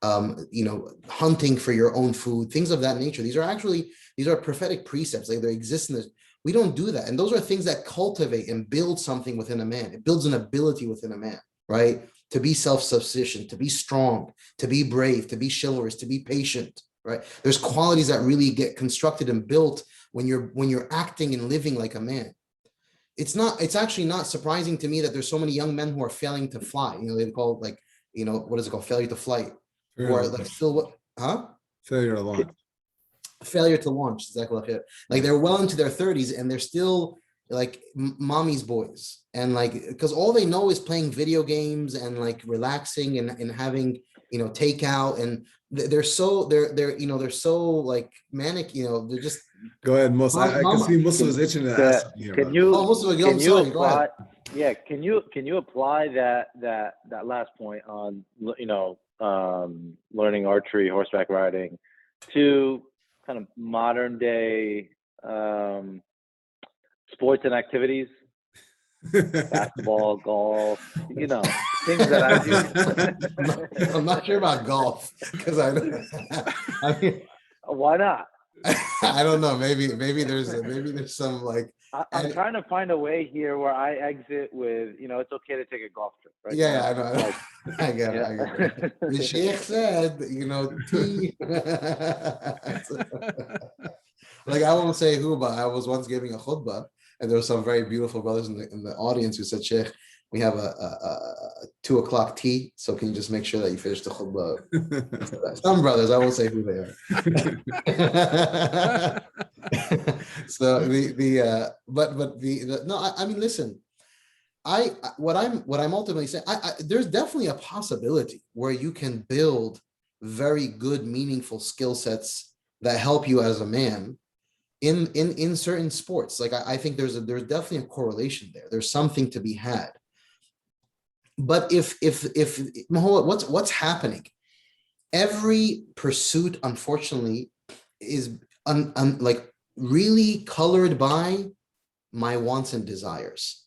hunting for your own food, things of that nature. These are prophetic precepts. Like, they exist in this. We don't do that. And those are things that cultivate and build something within a man. It builds an ability within a man, right? To be self-sufficient, to be strong, to be brave, to be chivalrous, to be patient, right? There's qualities that really get constructed and built when you're acting and living like a man. It's actually not surprising to me that there's so many young men who are failing to fly. They call it like, what is it called? Failure to flight. Or like still, Failure to launch. Failure to launch. Exactly. Like, they're well into their 30s and they're still like mommy's boys, and like, because all they know is playing video games and like relaxing and having takeout, and they're so like manic, they're just. Go ahead, Musa. I can see Musa is itching to ask something here. Can you apply? Yeah, can you apply that last point on learning archery, horseback riding, to kind of modern day sports and activities, basketball, golf, things that I do. I'm not sure about golf because I mean, why not? I don't know. Maybe there's some like. I'm trying to find a way here where I exit with, it's okay to take a golf trip, right? Yeah, I know. I get it. The Shaykh said, like, I won't say who, but I was once giving a khutbah, and there were some very beautiful brothers in the audience who said, Shaykh, we have a 2 o'clock tea, so can you just make sure that you finish the khutbah? Some brothers, I won't say who they are. So I mean, listen, what I'm ultimately saying, there's definitely a possibility where you can build very good, meaningful skill sets that help you as a man in certain sports. Like, I think there's definitely a correlation there. There's something to be had. But if what's happening? Every pursuit, unfortunately, is like really colored by my wants and desires.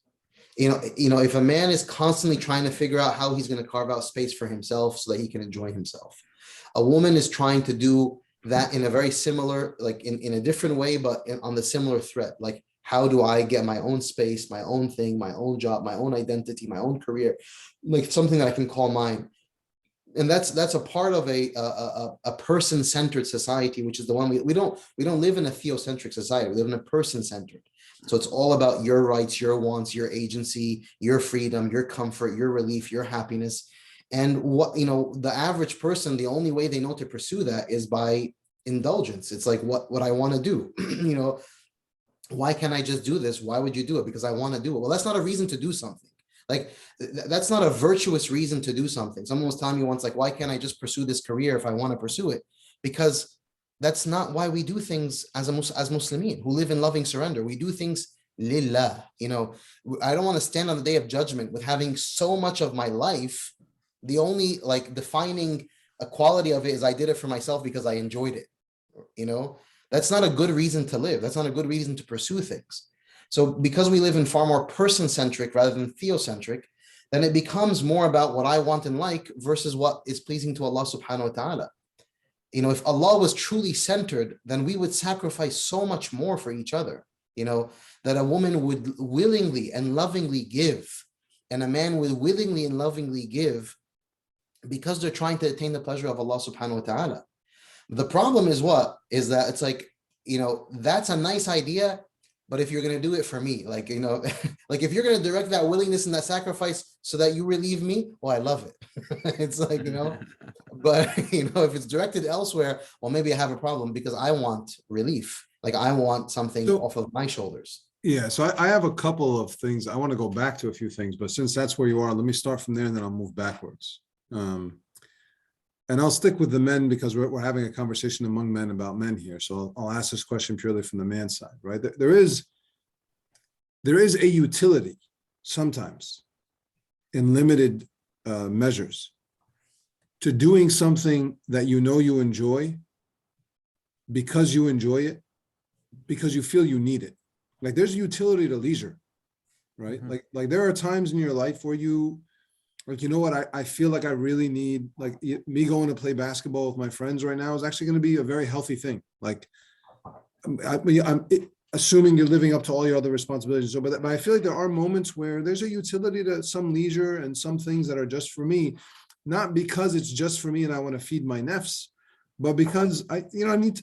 If a man is constantly trying to figure out how he's going to carve out space for himself so that he can enjoy himself, a woman is trying to do that in a very similar, like in a different way, but on the similar thread. Like, how do I get my own space, my own thing, my own job, my own identity, my own career, like something that I can call mine? And that's a part of a person-centered society, which is the one we don't live in a theocentric society. We live in a person-centered. So it's all about your rights, your wants, your agency, your freedom, your comfort, your relief, your happiness. And the average person, the only way they know to pursue that is by indulgence. It's like what I want to do. Why can't I just do this? Why would you do it? Because I want to do it. Well, that's not a reason to do something. Like, that's not a virtuous reason to do something. Someone was telling me once, like, why can't I just pursue this career if I want to pursue it? Because that's not why we do things as as Muslimin who live in loving surrender. We do things lillah. You know, I don't want to stand on the day of judgment with having so much of my life. The only like defining a quality of it is I did it for myself because I enjoyed it. You know, that's not a good reason to live. That's not a good reason to pursue things. So because we live in far more person-centric rather than theocentric, then it becomes more about what I want and like versus what is pleasing to Allah subhanahu wa ta'ala. You know, if Allah was truly centered, then we would sacrifice so much more for each other. You know, that a woman would willingly and lovingly give, and a man would willingly and lovingly give because they're trying to attain the pleasure of Allah subhanahu wa ta'ala. The problem is what? Is that it's like, you know, that's a nice idea, but if you're going to do it for me, like, you know, like if you're going to direct that willingness and that sacrifice so that you relieve me, well, I love it. It's like, you know, but, you know, if it's directed elsewhere, well, maybe I have a problem because I want relief. Like I want something off of my shoulders. Yeah, so I have a couple of things. I want to go back to a few things, but since that's where you are, let me start from there and then I'll move backwards. And I'll stick with the men because we're having a conversation among men about men here. So I'll ask this question purely from the man's side, right? There is a utility sometimes in limited measures to doing something that you know you enjoy because you enjoy it, because you feel you need it. Like there's utility to leisure, right? Mm-hmm. Like there are times in your life where you, like, you know what, I feel like I really need, like me going to play basketball with my friends right now is actually going to be a very healthy thing. Like I'm assuming you're living up to all your other responsibilities. So, but I feel like there are moments where there's a utility to some leisure and some things that are just for me, not because it's just for me and I want to feed my nefs, but because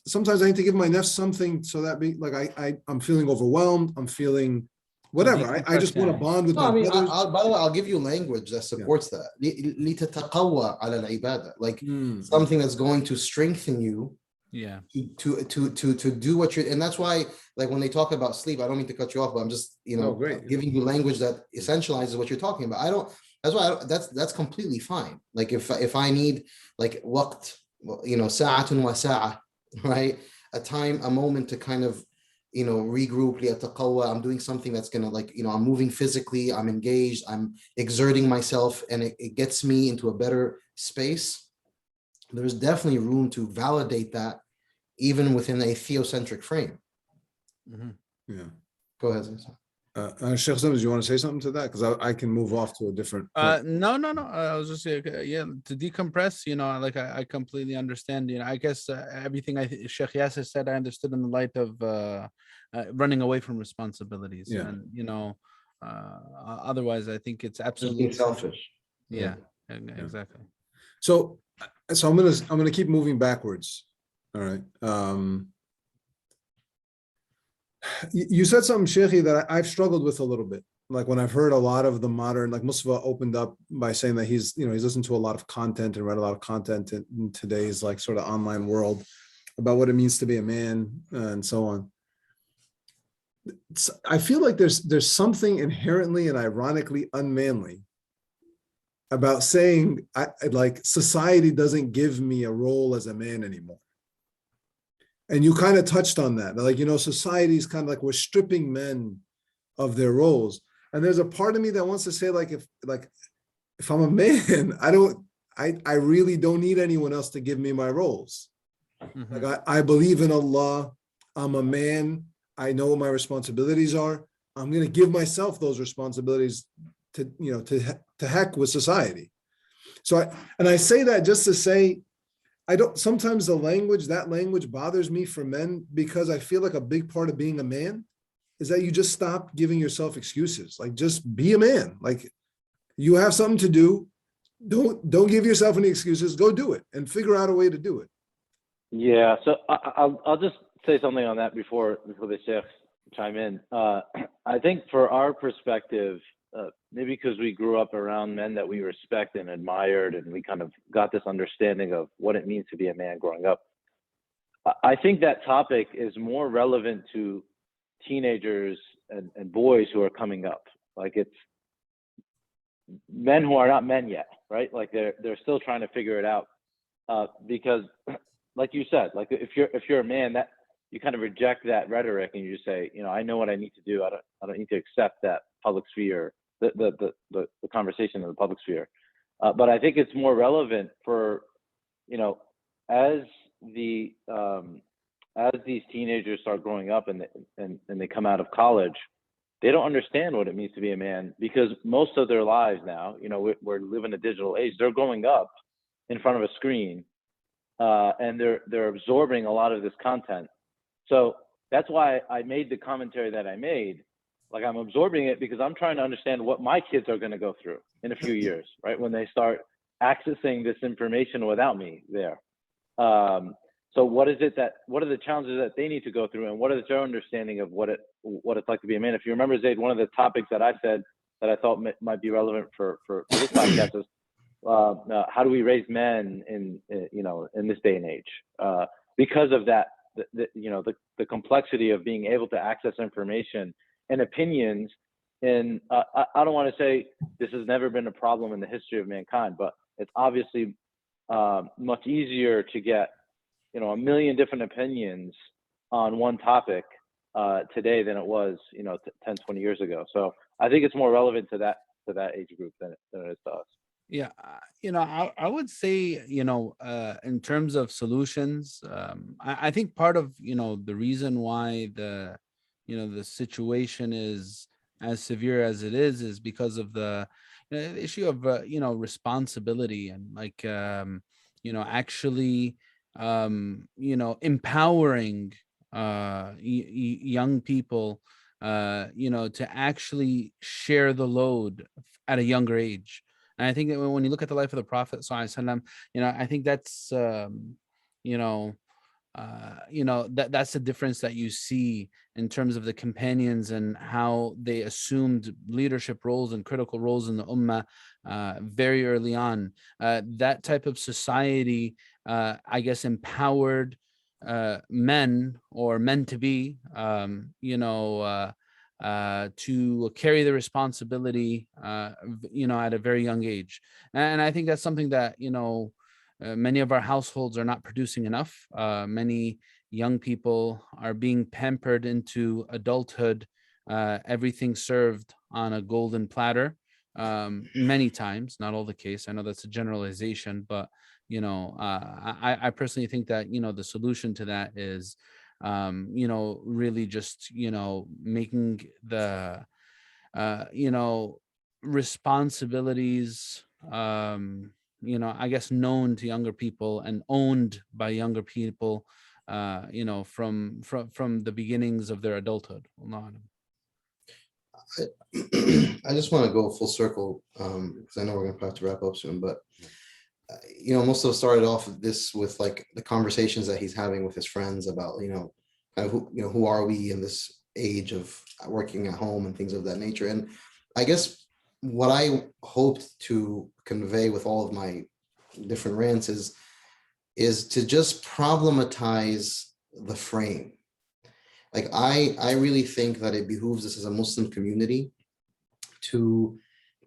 sometimes I need to give my nefs something so that I'm feeling overwhelmed. I'm feeling whatever. I just want to bond with my brothers. By the way, I'll give you language that supports that. لِتَتَقَوَّى عَلَى الْعِبَادَةِ. Like something that's going to strengthen you. Yeah. To do what you're, and that's why, like when they talk about sleep, I don't mean to cut you off, but I'm just giving you language that essentializes what you're talking about. That's completely fine. Like if I need like waqt, sa'atun wa sa'a, right? A moment to kind of regroup, liyataqawwa. I'm doing something that's gonna I'm moving physically, I'm engaged, I'm exerting myself, and it gets me into a better space. There's definitely room to validate that even within a theocentric frame. Mm-hmm. Yeah. Go ahead. Shaykh Yasir, do you want to say something to that? Because I can move off to a different point. No. I was just to decompress. I completely understand. I guess everything Shaykh Yasir said, I understood in the light of running away from responsibilities. Yeah. And otherwise, I think it's absolutely selfish. Yeah, exactly. So I'm gonna keep moving backwards. All right. You said something, Shaykhi, that I've struggled with a little bit. Like when I've heard a lot of the modern, like Mustafa opened up by saying that he's listened to a lot of content and read a lot of content in today's like sort of online world about what it means to be a man and so on. I feel like there's something inherently and ironically unmanly about saying like society doesn't give me a role as a man anymore. And you kind of touched on that. Like, society is kind of like we're stripping men of their roles. And there's a part of me that wants to say, like, if I'm a man, I really don't need anyone else to give me my roles. Mm-hmm. Like I believe in Allah. I'm a man. I know what my responsibilities are. I'm going to give myself those responsibilities to heck with society. So I say that just to say, sometimes that language bothers me for men because I feel like a big part of being a man is that you just stop giving yourself excuses. Like just be a man. Like you have something to do. Don't give yourself any excuses. Go do it and figure out a way to do it. Yeah. So I'll just say something on that before the Sheikhs chime in. I think for our perspective, maybe because we grew up around men that we respect and admired, and we kind of got this understanding of what it means to be a man growing up. I think that topic is more relevant to teenagers and boys who are coming up. Like it's men who are not men yet, right? Like they're still trying to figure it out. Because like you said, like if you're a man, that you kind of reject that rhetoric and you just say, I know what I need to do. I don't need to accept that public sphere, the conversation in the public sphere. But I think it's more relevant for, as these teenagers start growing up and they come out of college, they don't understand what it means to be a man, because most of their lives now, we're living a digital age. They're growing up in front of a screen, and they're absorbing a lot of this content. So that's why I made the commentary that I made. Like, I'm absorbing it because I'm trying to understand what my kids are going to go through in a few years, right? When they start accessing this information without me there. So what are the challenges that they need to go through, and what is their understanding of what it's like to be a man? If you remember, Zaied, one of the topics that I said that I thought might be relevant for this podcast is how do we raise men in this day and age? Because of that, the complexity of being able to access information and opinions. And I don't want to say this has never been a problem in the history of mankind, but it's obviously much easier to get a million different opinions on one topic today than it was 10, 20 years ago. So I think it's more relevant to that age group than it is to us. Yeah, I would say, in terms of solutions, I think part of, the reason why the situation is as severe as it is because of the issue of, responsibility and like, actually, empowering young people, to actually share the load at a younger age. And I think that when you look at the life of the Prophet Sallallahu Alaihi Wasallam, I think that's, that's the difference that you see in terms of the companions and how they assumed leadership roles and critical roles in the ummah very early on. That type of society, I guess, empowered men or men to be, to carry the responsibility, at a very young age. And I think that's something that, many of our households are not producing enough. Many young people are being pampered into adulthood, everything served on a golden platter. Many times, not all the case. I know that's a generalization, but, I personally think that, the solution to that is, really just, making the, responsibilities, I guess, known to younger people and owned by younger people, from the beginnings of their adulthood. I just want to go full circle because I know we're going to have to wrap up soon, but most of us started off this with like the conversations that he's having with his friends about, who are we in this age of working at home and things of that nature. And I guess what I hoped to convey with all of my different rants is to just problematize the frame. Like I really think that it behooves us as a Muslim community to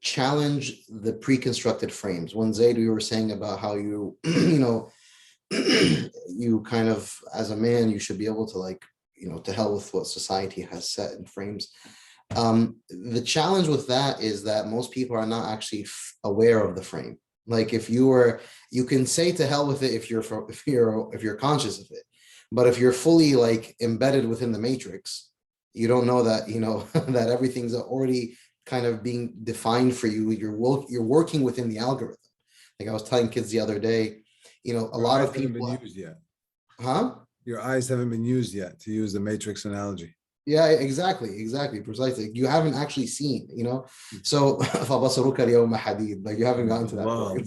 challenge the pre-constructed frames. When Zaied, we were saying about how you you kind of, as a man, you should be able to to hell with what society has set in frames. The challenge with that is that most people are not actually aware of the frame. Like you can say to hell with it if you're conscious of it, but if you're fully embedded within the matrix, you don't know that that everything's already kind of being defined for you. You're working within the algorithm. Like I was telling kids the other day, a lot of people haven't been used yet. Huh? Your eyes haven't been used yet, to use the matrix analogy. Yeah, exactly, precisely. You haven't actually seen, So فَبَصَرُكَ الْيَوْمَ حَدِيدٌ. Like you haven't gotten to that point.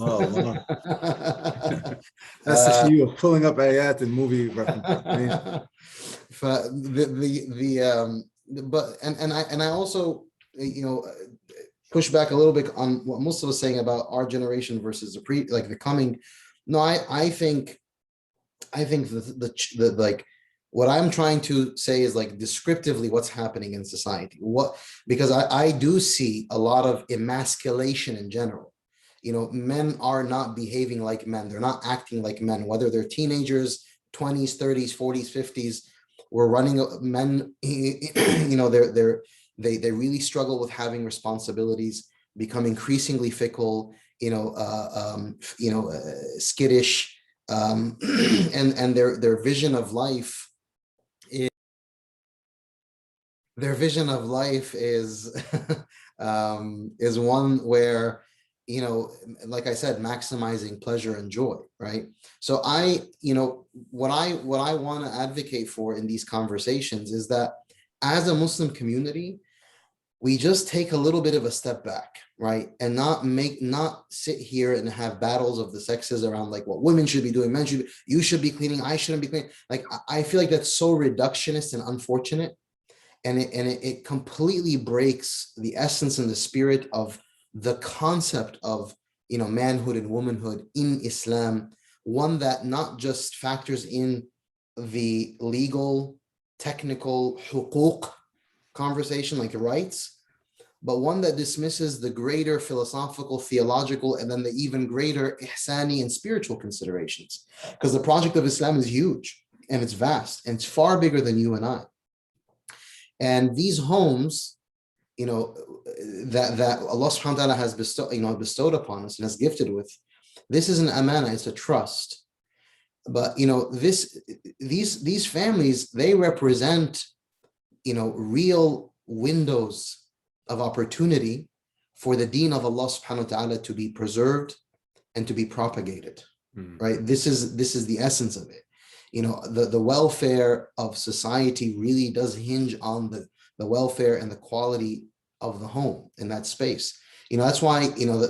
That's the issue of pulling up ayat and movie references. I also push back a little bit on what Mustafa was saying about our generation versus the coming. No, I think the what I'm trying to say is descriptively what's happening in society. Because I do see a lot of emasculation in general. Men are not behaving like men. They're not acting like men, whether they're teenagers, 20s, 30s, 40s, 50s, were running men, you know, they really struggle with having responsibilities, become increasingly fickle, skittish, and their vision of life is is one where, you know, like I said, maximizing pleasure and joy, right? So what I want to advocate for in these conversations is that as a Muslim community, we just take a little bit of a step back, right? And not sit here and have battles of the sexes around like what women should be doing, men should be, you should be cleaning, I shouldn't be cleaning. Like, I feel like that's so reductionist and unfortunate. And it completely breaks the essence and the spirit of the concept of, you know, manhood and womanhood in Islam, one that not just factors in the legal, technical huquq conversation, like rights, but one that dismisses the greater philosophical, theological, and then the even greater ihsani and spiritual considerations. Because the project of Islam is huge and it's vast and it's far bigger than you and I. And these homes, you know, that Allah subhanahu wa ta'ala has bestowed upon us and has gifted with, this is an amana, it's a trust. But, you know, these families, they represent, you know, real windows of opportunity for the deen of Allah subhanahu wa ta'ala to be preserved and to be propagated, right? This is the essence of it. You know, the welfare of society really does hinge on the welfare and the quality of the home in that space. You know, that's why, you know,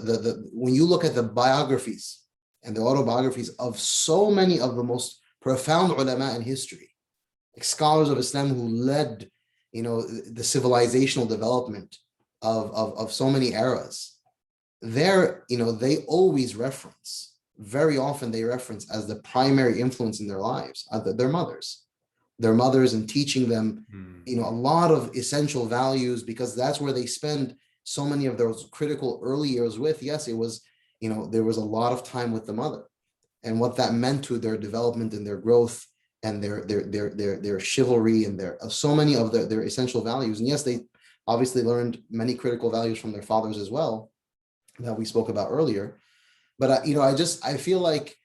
when you look at the biographies and the autobiographies of so many of the most profound ulama in history, like scholars of Islam who led, you know, the civilizational development of so many eras, you know, they always reference, very often they reference as the primary influence in their lives, their mothers and teaching them, you know, a lot of essential values, because that's where they spend so many of those critical early years with. Yes, it was, you know, there was a lot of time with the mother and what that meant to their development and their growth and their chivalry and their so many of their essential values. And yes, they obviously learned many critical values from their fathers as well, that we spoke about earlier. But you know, I feel like,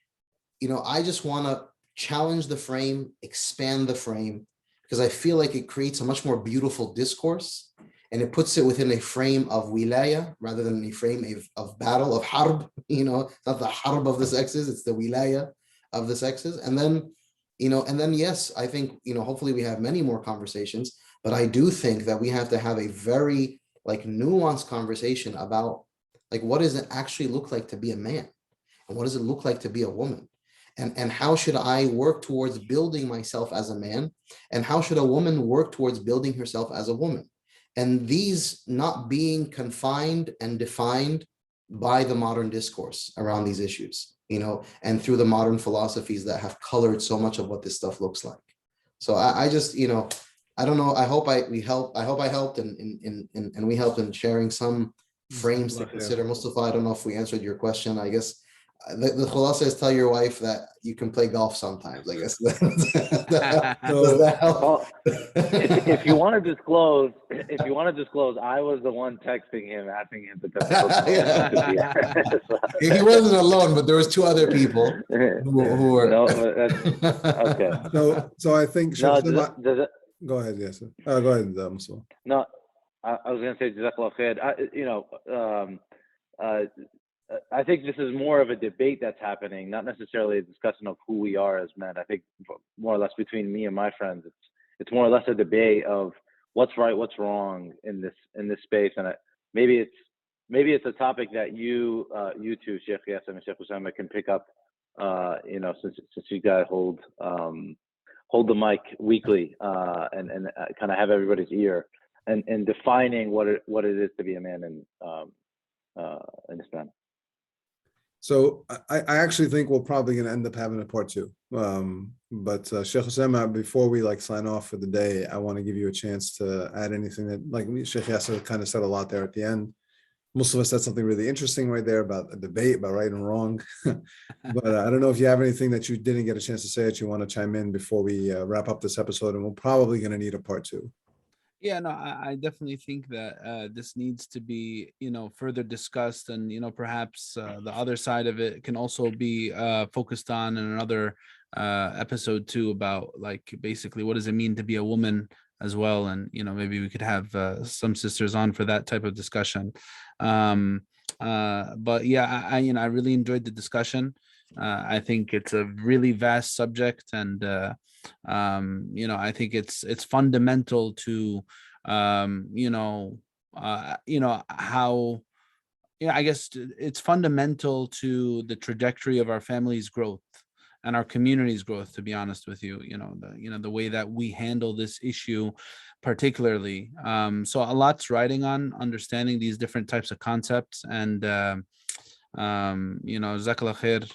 you know, I just want to challenge the frame, expand the frame, because I feel like it creates a much more beautiful discourse, and it puts it within a frame of wilaya rather than a frame of battle, of harb. You know, it's not the harb of the sexes, it's the wilaya of the sexes. And then, you know, yes, I think, you know, hopefully we have many more conversations, but I do think that we have to have a very like nuanced conversation about like, what does it actually look like to be a man? And what does it look like to be a woman? And how should I work towards building myself as a man? And how should a woman work towards building herself as a woman? And these not being confined and defined by the modern discourse around these issues, you know, and through the modern philosophies that have colored so much of what this stuff looks like. So I just, you know, I don't know. I hope I helped and we helped in sharing some frames to consider. Mustafa, I don't know if we answered your question. I guess the khulasa is tell your wife that you can play golf sometimes, I guess. Does that help? Well, if you want to disclose, I was the one texting him, asking him to come. Yeah. He wasn't alone, but there was two other people who were. No, okay. So I think. No, go ahead, yes. Go ahead, Mustafa. No, I was going to say Jazakallah khair. I think this is more of a debate that's happening, not necessarily a discussion of who we are as men. I think more or less between me and my friends, it's more or less a debate of what's right, what's wrong in this space. And maybe it's a topic that you two, Shaykh Yasir and Shaykh Osamah, can pick up. You know, since you guys hold the mic weekly and kind of have everybody's ear and defining what it is to be a man in Islam. So I actually think we're probably going to end up having a part two. But Shaykh Osamah, before we like sign off for the day, I want to give you a chance to add anything that, like Shaykh Yasir kind of said a lot there at the end. Mustafa said something really interesting right there about a debate about right and wrong. But I don't know if you have anything that you didn't get a chance to say that you want to chime in before we wrap up this episode, and we're probably going to need a part 2. Yeah, no, I definitely think that this needs to be, further discussed, and perhaps the other side of it can also be focused on in another episode too, about like basically what does it mean to be a woman as well, and maybe we could have some sisters on for that type of discussion. But yeah, I really enjoyed the discussion. I think it's a really vast subject, and I think it's fundamental to how, I guess it's fundamental to the trajectory of our family's growth and our community's growth, to be honest with you. The way that we handle this issue particularly. So a lot's riding on understanding these different types of concepts, and Jazakallah khair,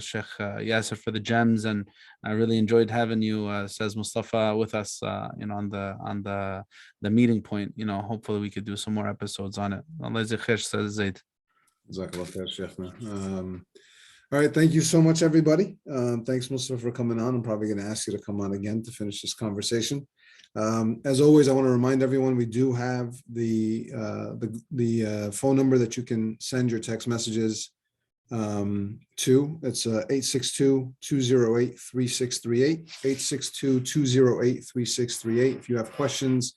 Shaykh Yasir, for the gems, and I really enjoyed having you, says Mustafa, with us, on the meeting point. Hopefully we could do some more episodes on it. Allah Yajzak khair, says Zaied. Jazakallah khair, Sheikhna. All right, thank you so much, everybody. Thanks, Mustafa, for coming on. I'm probably going to ask you to come on again to finish this conversation. As always, I want to remind everyone we do have the phone number that you can send your text messages to. It's 862-208-3638, 862-208-3638. If you have questions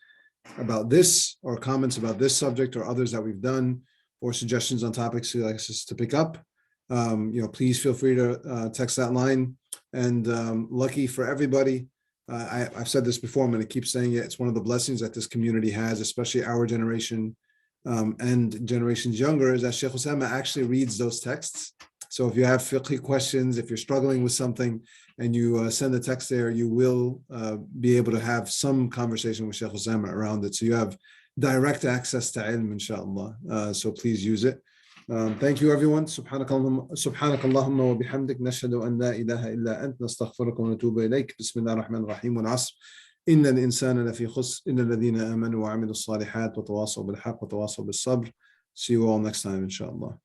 about this or comments about this subject or others that we've done, or suggestions on topics you'd like us to pick up, please feel free to text that line. And lucky for everybody, I've said this before, I'm going to keep saying it. It's one of the blessings that this community has, especially our generation and generations younger, is that Shaykh Osamah actually reads those texts. So if you have fiqh questions, if you're struggling with something and you send the text there, you will be able to have some conversation with Shaykh Osamah around it. So you have direct access to ilm, inshallah. So please use it. Thank you, everyone. سبحانك اللهم وبحمدك نشهد أن لا إله إلا أنت نستغفرك ونتوب إليك بسم الله الرحمن الرحيم والعصر إن الإنسان لفي خسر إن الذين آمنوا وعملوا الصالحات وتواصوا بالحق وتواصوا بالصبر. See you all next time, inshallah.